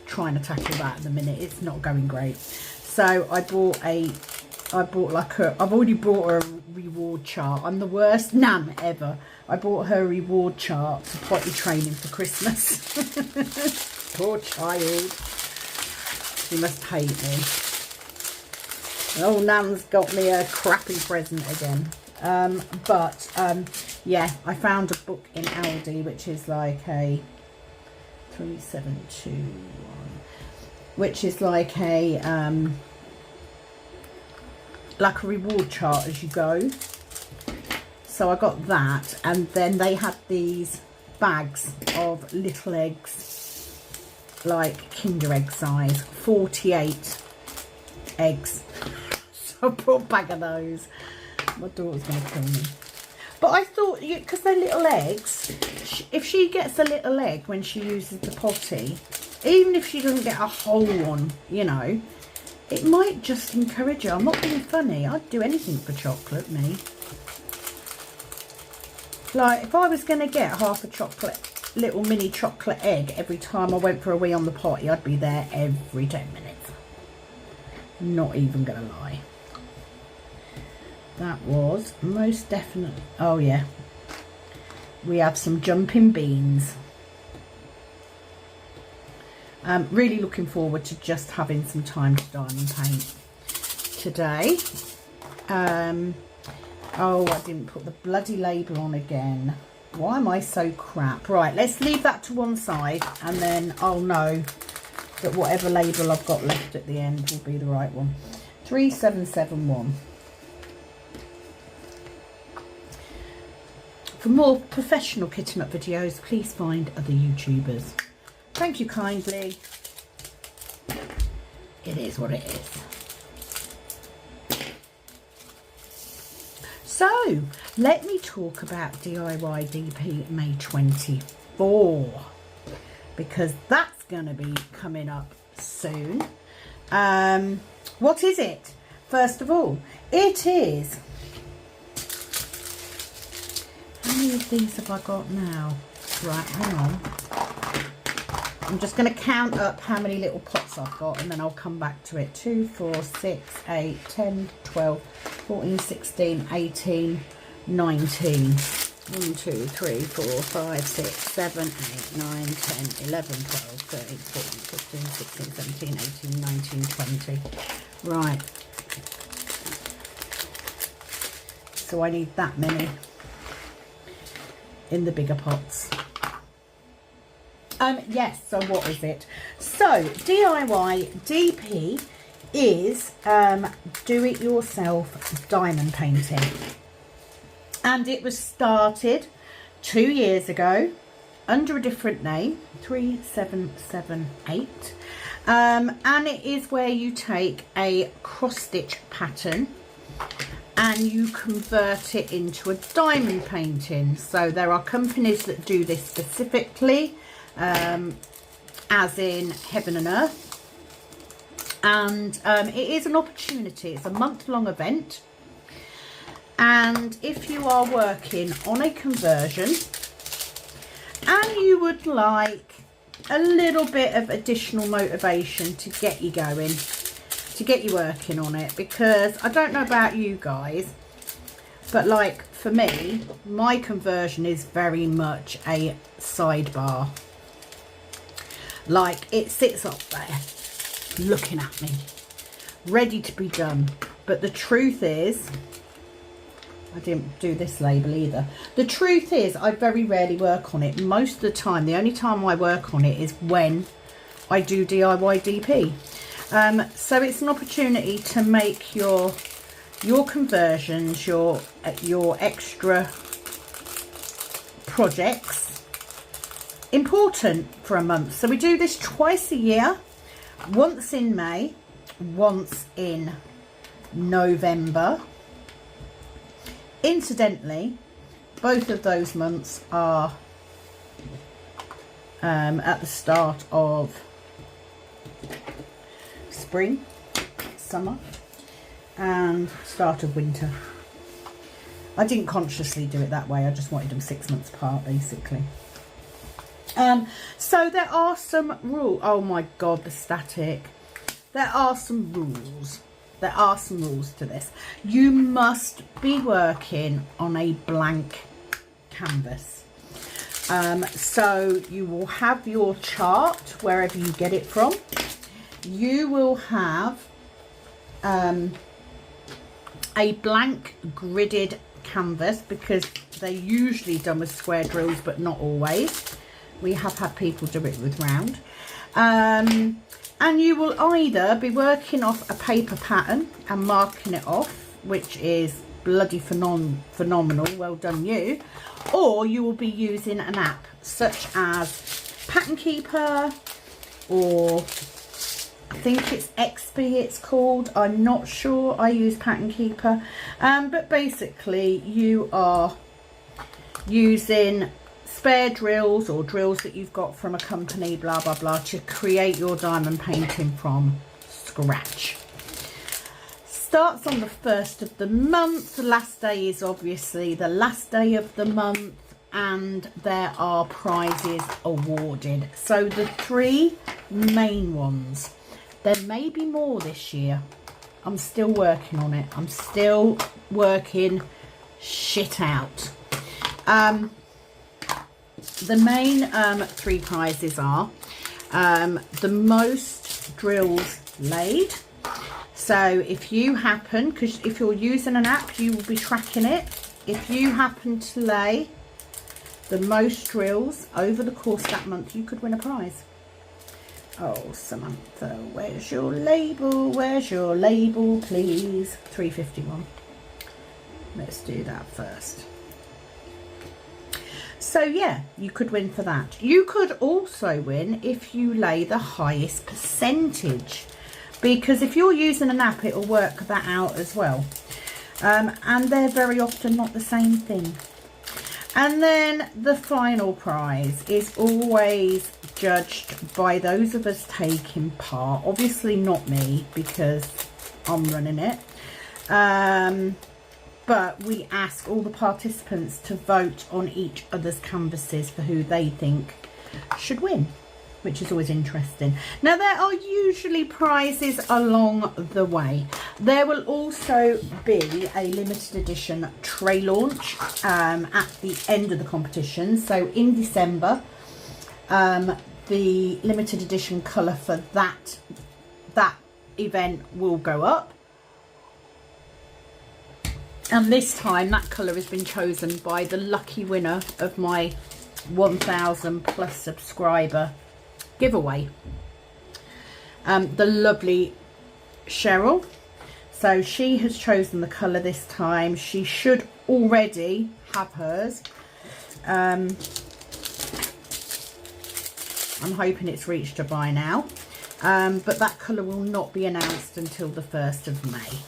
trying to tackle that at the minute. It's not going great. So I've already bought her a reward chart. I'm the worst nan ever. I bought her a reward chart for potty training for Christmas. Poor child. She must hate me. Oh, Nan's got me a crappy present again. Yeah, I found a book in Aldi, which is like a 3721, which is like a reward chart as you go. So I got that, and then they had these bags of little eggs, like Kinder egg size, 48 eggs. So I brought a bag of those. My daughter's going to kill me. But I thought, because they're little eggs, if she gets a little egg when she uses the potty, even if she doesn't get a whole one, you know, it might just encourage her. I'm not being funny. I'd do anything for chocolate, me. Like, if I was going to get half a little mini chocolate egg every time I went for a wee on the potty, I'd be there every 10 minutes. Not even going to lie. That was most definitely... Oh, yeah. We have some jumping beans. Really looking forward to just having some time to diamond paint today. Oh, I didn't put the bloody label on again. Why am I so crap? Right, let's leave that to one side, and then I'll know that whatever label I've got left at the end will be the right one. 3771. For more professional kitten up videos, please find other YouTubers. Thank you kindly. It is what it is. So, let me talk about DIY DP May 24, because that's going to be coming up soon. What is it? First of all, it is... How many of these have I got now? Right, hang on. I'm just going to count up how many little pots I've got, and then I'll come back to it. 2, 4, 6, 8, 10, 12, 14, 16, 18, 19. 1, 2, 3, 4, 5, 6, 7, 8, 9, 10, 11, 12, 13, 14, 15, 16, 17, 18, 19, 20. Right. So I need that many in the bigger pots. Yes, so what is it? So DIY DP is do-it-yourself diamond painting, and it was started 2 years ago under a different name, 3778, and it is where you take a cross-stitch pattern and you convert it into a diamond painting. So there are companies that do this specifically, as in Heaven and Earth, and it is an opportunity. It's a month-long event, and if you are working on a conversion and you would like a little bit of additional motivation to get you going, to get you working on it, because I don't know about you guys, but like for me, my conversion is very much a sidebar. Like it sits up there looking at me, ready to be done. But the truth is, I didn't do this label either. The truth is, I very rarely work on it. Most of the time, the only time I work on it is when I do DIY DP. So it's an opportunity to make your conversions, your extra projects important for a month. So we do this twice a year, once in May, once in November. Incidentally, both of those months are at the start of spring, summer, and start of winter. I didn't consciously do it that way. I just wanted them 6 months apart, basically. So there are some rules. Oh my God, the static. There are some rules. There are some rules to this. You must be working on a blank canvas. So you will have your chart wherever you get it from. You will have a blank gridded canvas, because they're usually done with square drills, but not always. We have had people do it with round. And you will either be working off a paper pattern and marking it off, which is bloody phenomenal, well done you, or you will be using an app such as Pattern Keeper, or I think it's XP it's called, I'm not sure, I use Pattern Keeper, but basically you are using spare drills or drills that you've got from a company, blah blah blah, to create your diamond painting from scratch. Starts on the 1st of the month. The last day is obviously the last day of the month, and there are prizes awarded. So the 3 main ones, there may be more this year. I'm still working on it. I'm still working shit out. The main 3 prizes are the most drills laid. So if you happen, because if you're using an app, you will be tracking it. If you happen to lay the most drills over the course of that month, you could win a prize. Oh, Samantha, where's your label? Where's your label, please? 351. Let's do that first. So yeah, you could win for that. You could also win if you lay the highest percentage, because if you're using an app, it'll work that out as well. And they're very often not the same thing. And then the final prize is always judged by those of us taking part. Obviously not me, because I'm running it. But we ask all the participants to vote on each other's canvases for who they think should win, which is always interesting. Now, there are usually prizes along the way. There will also be a limited edition tray launch at the end of the competition. So in December, the limited edition colour for that event will go up. And this time that colour has been chosen by the lucky winner of my 1,000 plus subscriber giveaway, the lovely Cheryl. So she has chosen the colour this time. She should already have hers. I'm hoping it's reached her by now, but that colour will not be announced until the 1st of May.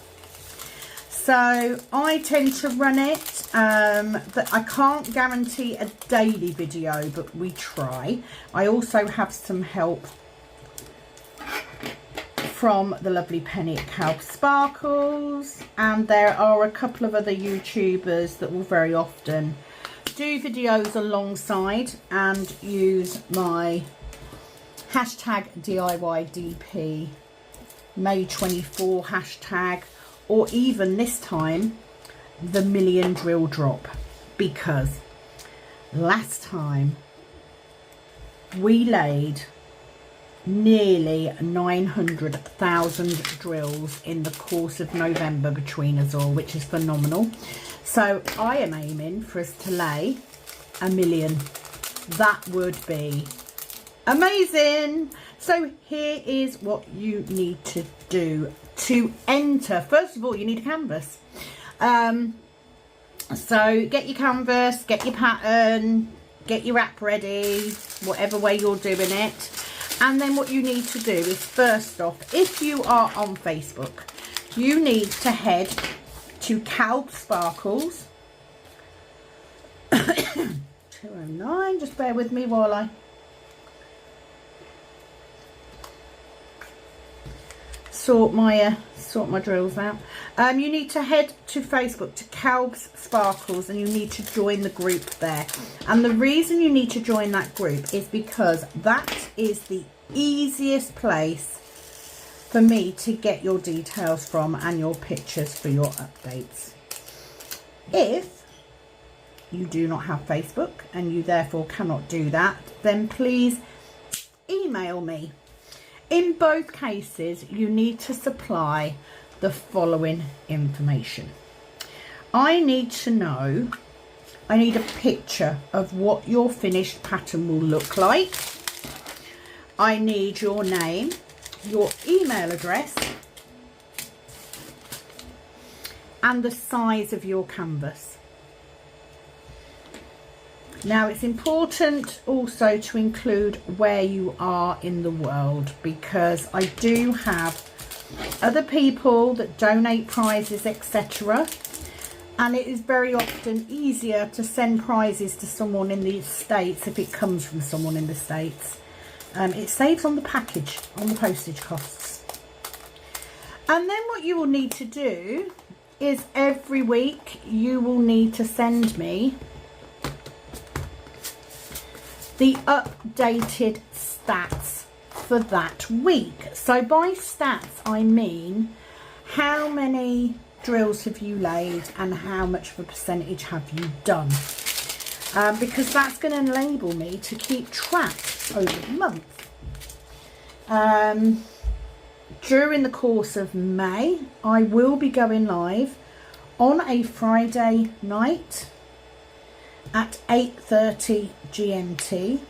So I tend to run it, but I can't guarantee a daily video, but we try. I also have some help from the lovely Penni at Calp Sparkles, and there are a couple of other YouTubers that will very often do videos alongside and use my hashtag DIYDP May 24 hashtag, or even this time the million drill drop, because last time we laid nearly 900,000 drills in the course of November between us all, which is phenomenal. So I am aiming for us to lay 1 million. That would be amazing. So here is what you need to do to enter. First of all, you need a canvas. So get your canvas, get your pattern, get your app ready, whatever way you're doing it. And then what you need to do is, first off, if you are on Facebook, you need to head to Calb Sparkles 209. Just bear with me while I sort my drills out. You need to head to Facebook to Calb's Sparkles, and you need to join the group there. And the reason you need to join that group is because that is the easiest place for me to get your details from and your pictures for your updates. If you do not have Facebook and you therefore cannot do that, then please email me. In both cases, you need to supply the following information. I need to know, I need a picture of what your finished pattern will look like. I need your name, your email address, and the size of your canvas. Now, it's important also to include where you are in the world, because I do have other people that donate prizes, etc. And it is very often easier to send prizes to someone in the States if it comes from someone in the States. It saves on the package, on the postage costs. And then what you will need to do is every week you will need to send me the updated stats for that week. So by stats, I mean how many drills have you laid and how much of a percentage have you done, because that's going to enable me to keep track over the month. During the course of May, I will be going live on a Friday night at 8:30 GMT.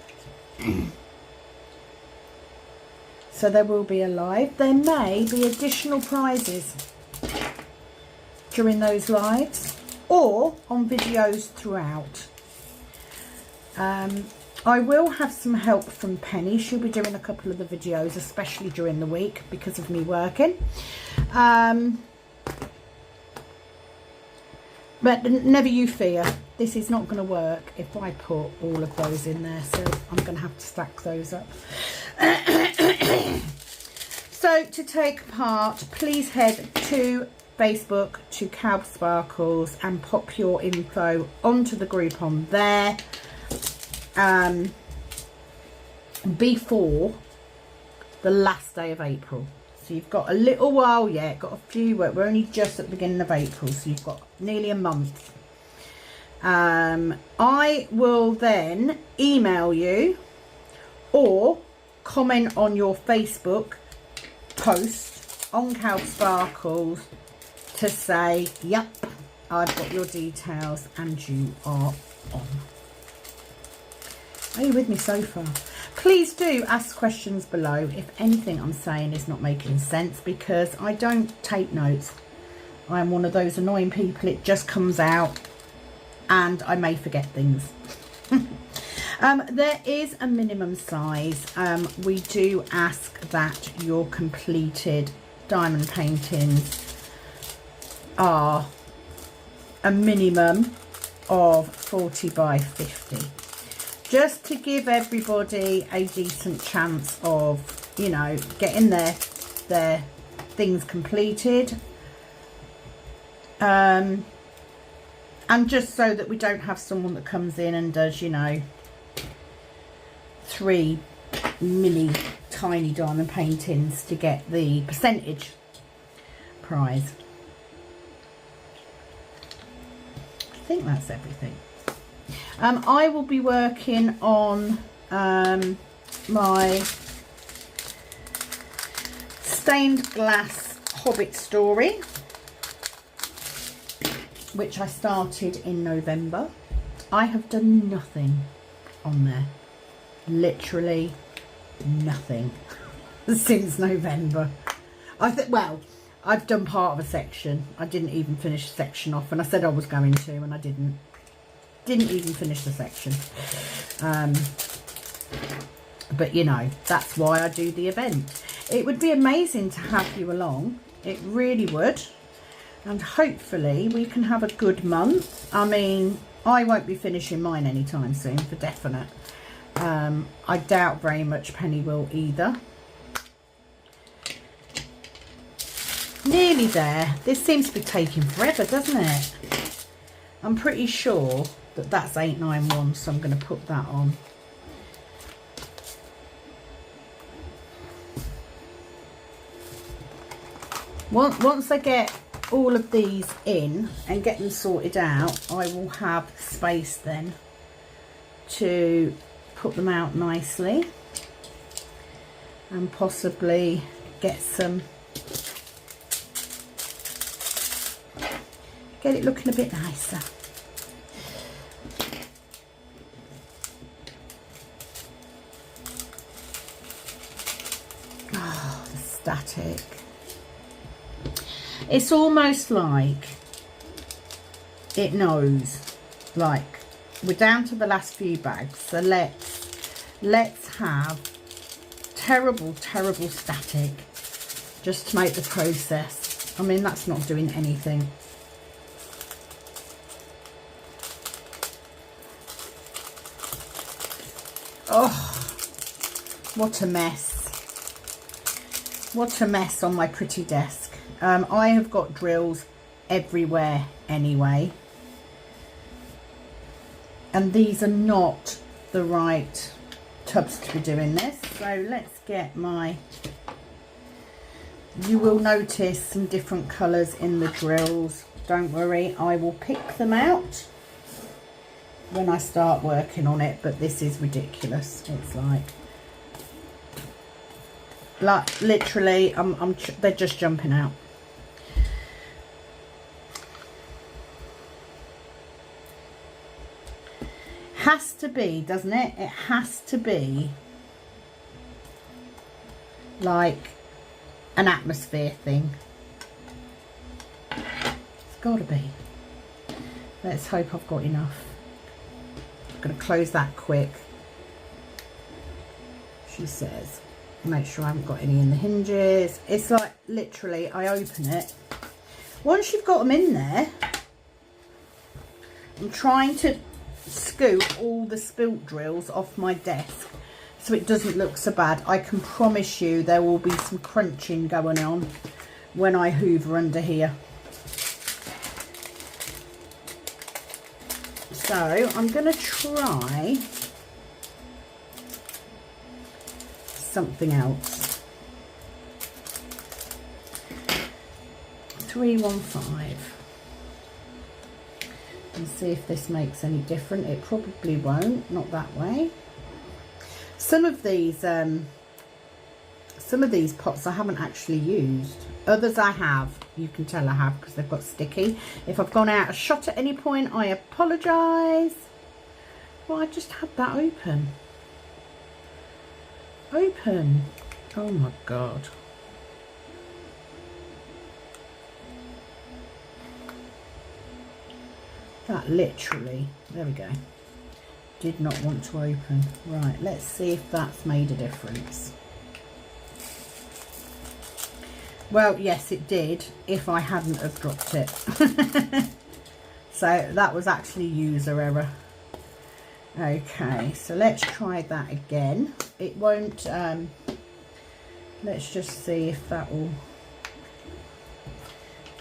So there will be a live. There may be additional prizes during those lives or on videos throughout. I will have some help from Penny. She'll be doing a couple of the videos, especially during the week because of me working. But never you fear, this is not going to work if I put all of those in there, so I'm going to have to stack those up. So to take part, please head to Facebook to Calb Sparkles and pop your info onto the group on there before the last day of April. So you've got a little while yet, got a few, we're only just at the beginning of April, so you've got nearly a month. I will then email you or comment on your Facebook post on Calb Sparkles to say, yep, I've got your details and you are on. Are you with me so far? Please do ask questions below if anything I'm saying is not making sense, because I don't take notes. I'm one of those annoying people, it just comes out and I may forget things. There is a minimum size. We do ask that your completed diamond paintings are a minimum of 40 by 50. Just to give everybody a decent chance of, you know, getting their things completed. And just so that we don't have someone that comes in and does, you know, 3 mini tiny diamond paintings to get the percentage prize. I think that's everything. I will be working on my stained glass Hobbit story, which I started in November. I have done nothing on there, literally nothing since November. Well, I've done part of a section. I didn't even finish a section off, and I said I was going to, and I didn't even finish the section. But you know, that's why I do the event. It would be amazing to have you along, it really would, and hopefully we can have a good month. I mean, I won't be finishing mine anytime soon, for definite. I doubt very much Penny will either. Nearly there. This seems to be taking forever, doesn't it? I'm pretty sure that that's 891, so I'm going to put that on. Once I get all of these in and get them sorted out, I will have space then to put them out nicely and possibly get it looking a bit nicer. Oh, the static. It's almost like it knows, like, we're down to the last few bags, so let's have terrible static just to make the process. I mean, that's not doing anything. Oh, what a mess. What a mess on my pretty desk. I have got drills everywhere anyway, and these are not the right tubs to be doing this. So let's get my, you will notice some different colours in the drills. Don't worry, I will pick them out when I start working on it, but this is ridiculous. It's like literally they're just jumping out. Has to be, doesn't it? It has to be like an atmosphere thing. It's got to be. Let's hope I've got enough. I'm going to close that quick. She says, make sure I haven't got any in the hinges. It's like literally, I open it. Once you've got them in there, I'm trying to scoop all the spilt drills off my desk so it doesn't look so bad. I can promise you there will be some crunching going on when I hoover under here. So I'm going to try something else. 315. And see if this makes any difference. It probably won't, not that way. Some of these pots I haven't actually used. Others I have. You can tell I have because they've got sticky. If I've gone out of shot at any point, I apologise. Well, I just had that open. Open. Oh my God. That literally, there we go, did not want to open. Right, let's see if that's made a difference. Well, yes, it did, if I hadn't have dropped it. So that was actually user error. Okay, so let's try that again. It won't, let's just see if that will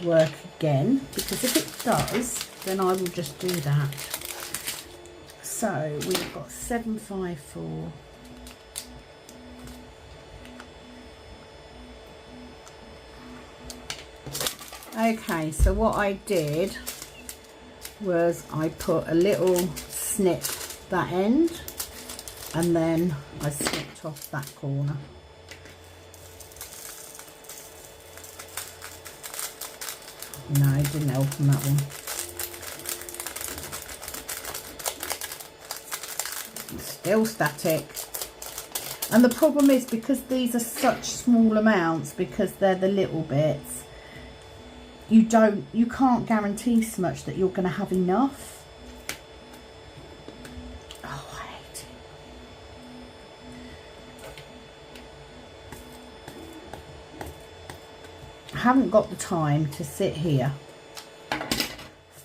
work again, because if it does, then I will just do that. So we've got 754. Okay, so what I did was I put a little snip that end, and then I snipped off that corner. No, it didn't help on that one. Still static. And the problem is, because these are such small amounts, because they're the little bits, you can't guarantee so much that you're going to have enough. Oh, I hate it. I haven't got the time to sit here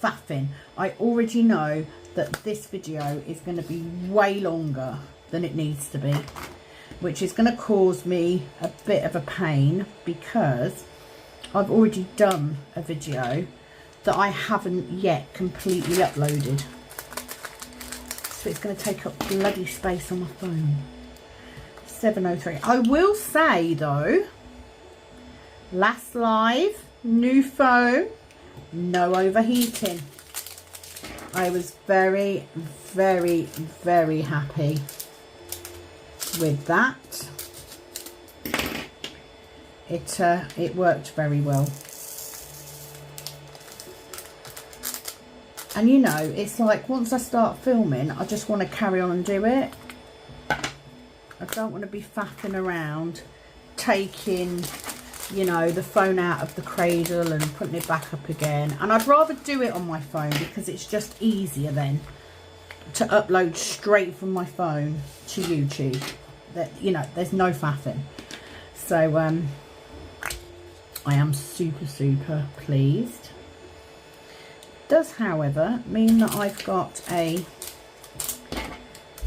faffing. I already know that this video is going to be way longer than it needs to be, which is going to cause me a bit of a pain, because I've already done a video that I haven't yet completely uploaded. So it's going to take up bloody space on my phone. 7:03. I will say though, last live, new phone, no overheating. I was very, very, very happy with that. It worked very well. And you know, it's like, once I start filming, I just want to carry on and do it. I don't want to be faffing around taking, you know, the phone out of the cradle and putting it back up again. And I'd rather do it on my phone, because it's just easier then to upload straight from my phone to YouTube. That, you know, there's no faffing. So I am super, super pleased. Does, however, mean that I've got a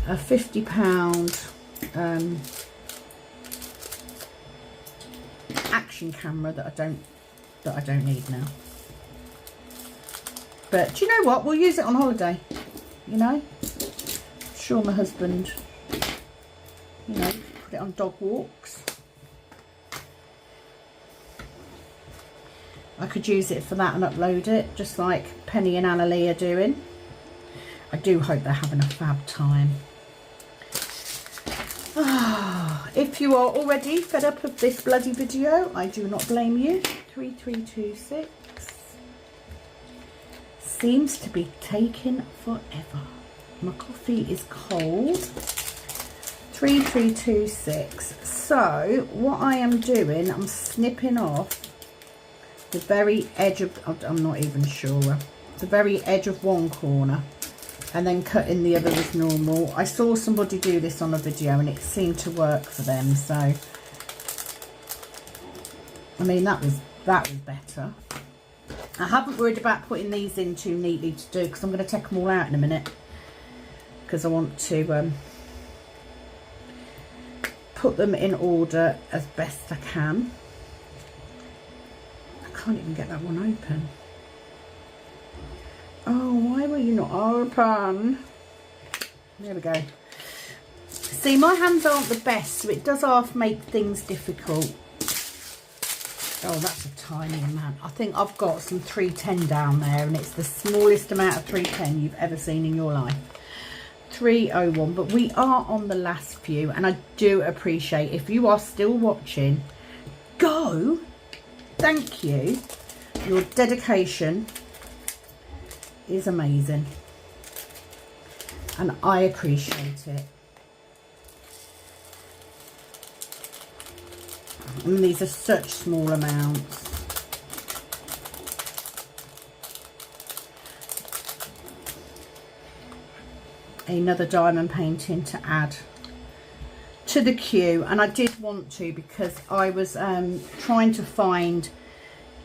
£50 action camera that I don't need now. But do you know what? We'll use it on holiday. You know, I'm sure my husband, you know, put it on dog walks. I could use it for that and upload it, just like Penny and Annalie are doing. I do hope they're having a fab time. If you are already fed up of this bloody video, I do not blame you. 3326 seems to be taking forever. My coffee is cold. 3326. So what I am doing, I'm snipping off the very edge of, I'm not even sure, the very edge of one corner, and then cutting the other as normal. I saw somebody do this on a video and it seemed to work for them, so I mean, that was better. I haven't worried about putting these in too neatly to do, because I'm going to take them all out in a minute, because I want to put them in order as best I can. Can't even get that one open. Oh, why were you not open? There we go. See, my hands aren't the best, so it does half make things difficult. Oh, that's a tiny amount. I think I've got some 310 down there, and it's the smallest amount of 310 you've ever seen in your life. 301, but we are on the last few, and I do appreciate, if you are still watching, go. Thank you. Your dedication is amazing, and I appreciate it. And these are such small amounts. Another diamond painting to add to the queue, and I did want to, because I was trying to find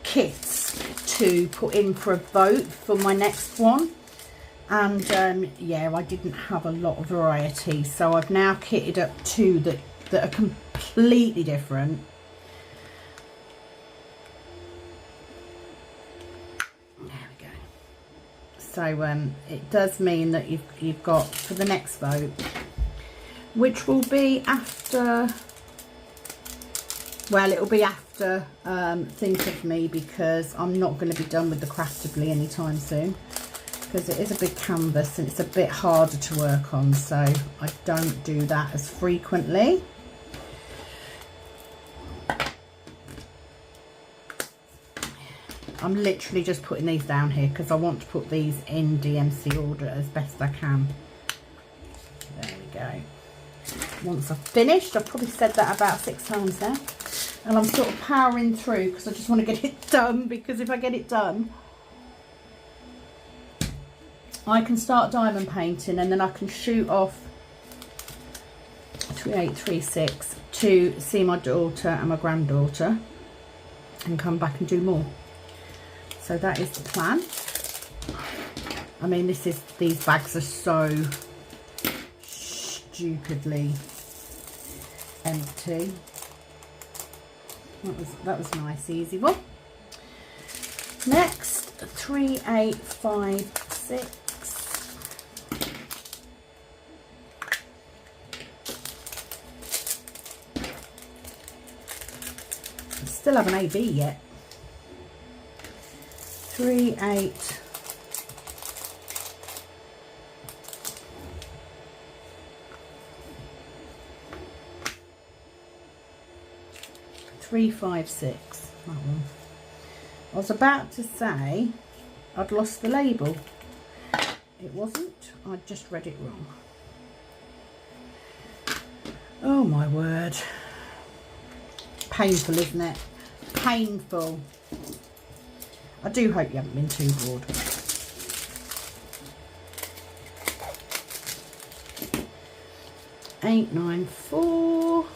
kits to put in for a vote for my next one, and yeah, I didn't have a lot of variety, so I've now kitted up two that are completely different. There we go. So it does mean that you've got, for the next vote, which will be after, well, it'll be after to think of me, because I'm not going to be done with the Craftably anytime soon, because it is a big canvas and it's a bit harder to work on, so I don't do that as frequently. I'm literally just putting these down here because I want to put these in DMC order as best I can. There we go. Once I've finished, I've probably said that about 6 times now, and I'm sort of powering through because I just want to get it done, because if I get it done, I can start diamond painting and then I can shoot off 3836 to see my daughter and my granddaughter and come back and do more. So that is the plan. I mean, these bags are so stupidly empty. That was a nice, easy one. Next, 3856. Still haven't AB yet. 38. 356. That one. I was about to say I'd lost the label. It wasn't. I just read it wrong. Oh my word. Painful, isn't it? Painful. I do hope you haven't been too bored. Eight, 9, 4.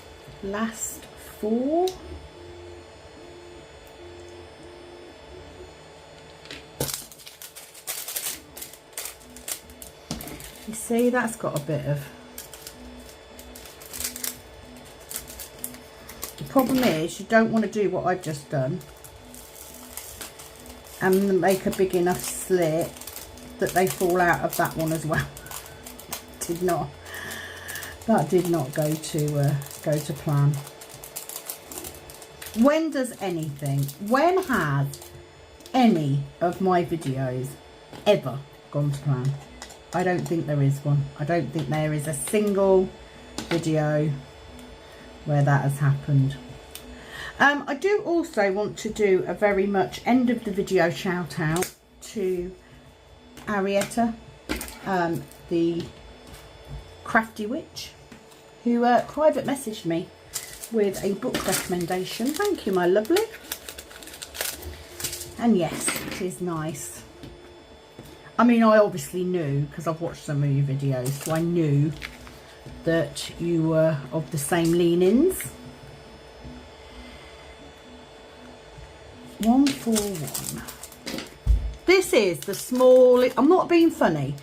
Last 4. You see, that's got a bit of... The problem is you don't want to do what I've just done and make a big enough slit that they fall out of that one as well. That did not go to plan. When has any of my videos ever gone to plan? I don't think there is one. I don't think there is a single video where that has happened. I do also want to do a very much end of the video shout out to Arietta, the crafty witch, who private messaged me with a book recommendation. Thank you, my lovely. And yes, it is nice. I mean, I obviously knew because I've watched some of your videos, so I knew that you were of the same leanings. 141. This is the small, I'm not being funny.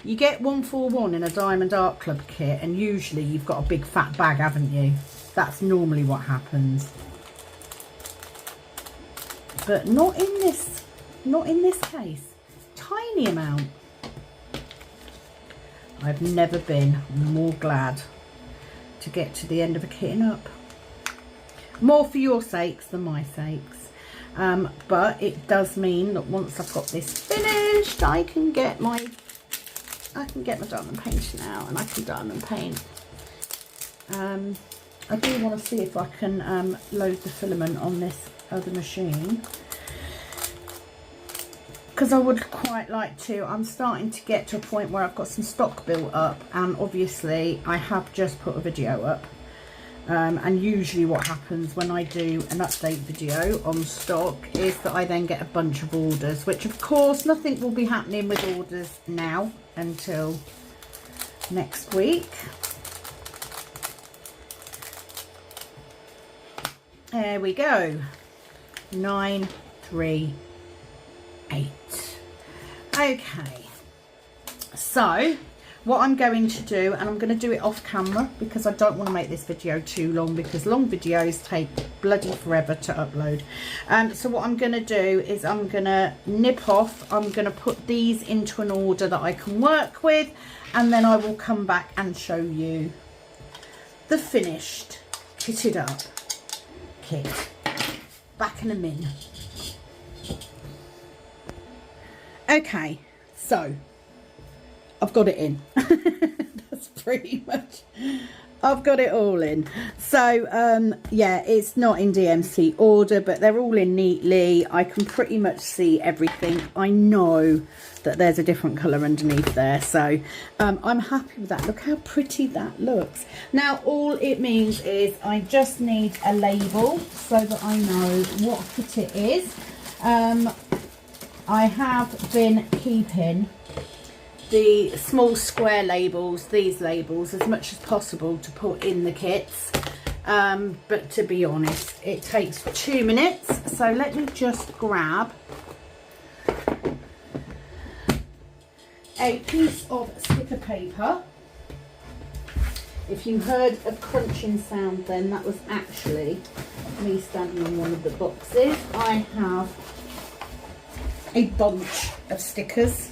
You get 141 in a Diamond Art Club kit and usually you've got a big fat bag, haven't you? That's normally what happens. But not in this case. Tiny amount. I've never been more glad to get to the end of a kitting up. More for your sakes than my sakes. But it does mean that once I've got this finished, I can get my diamond painting out and I can diamond paint. I do want to see if I can load the filament on this other machine, because I would quite like to. I'm starting to get to a point where I've got some stock built up, and obviously I have just put a video up. And usually what happens when I do an update video on stock is that I then get a bunch of orders, which of course nothing will be happening with orders now until next week. There we go. 938. Okay, so what I'm going to do, and I'm going to do it off camera because I don't want to make this video too long, because long videos take bloody forever to upload. So what I'm going to do is I'm going to nip off. I'm going to put these into an order that I can work with, and then I will come back and show you the finished kitted up kit. back in a min. Okay, so I've got it in. That's pretty much, I've got it all in. So yeah, it's not in DMC order, but they're all in neatly. I can pretty much see everything. I know that there's a different colour underneath there, so I'm happy with that. Look how pretty that looks. Now all it means is I just need a label so that I know what kit it is. I have been keeping the small square labels, these labels, as much as possible to put in the kits, but to be honest, it takes 2 minutes. So let me just grab a piece of sticker paper. If you heard a crunching sound, then that was actually me standing on one of the boxes. I have a bunch of stickers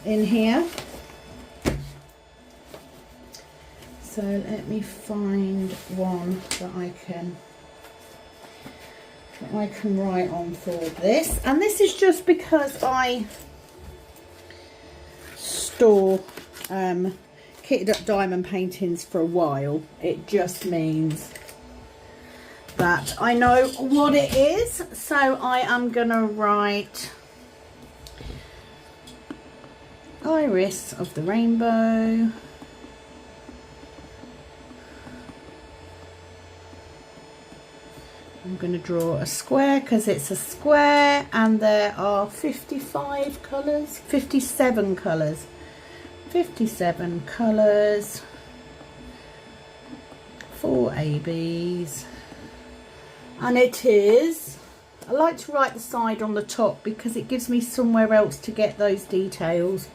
in here, so let me find one that I can write on for this. And this is just because I store kitted up diamond paintings for a while. It just means that I know what it is. So I am gonna write Iris of the Rainbow. I'm going to draw a square because it's a square, and there are 55 colours, 57 colours, 57 colours, 4 ABs, and it is, I like to write the side on the top because it gives me somewhere else to get those details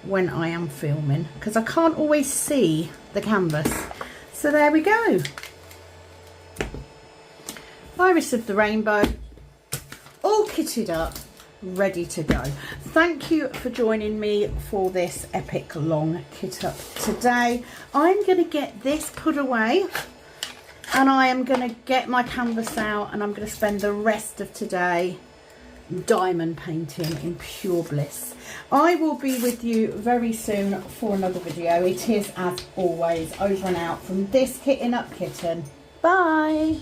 when I am filming, because I can't always see the canvas. So there we go. Iris of the Rainbow, all kitted up, ready to go. Thank you for joining me for this epic long kit up today. I'm going to get this put away, and I am going to get my canvas out, and I'm going to spend the rest of today diamond painting in pure bliss. I will be with you very soon for another video. It is, as always, over and out from this Kitting Up Kitten. Bye.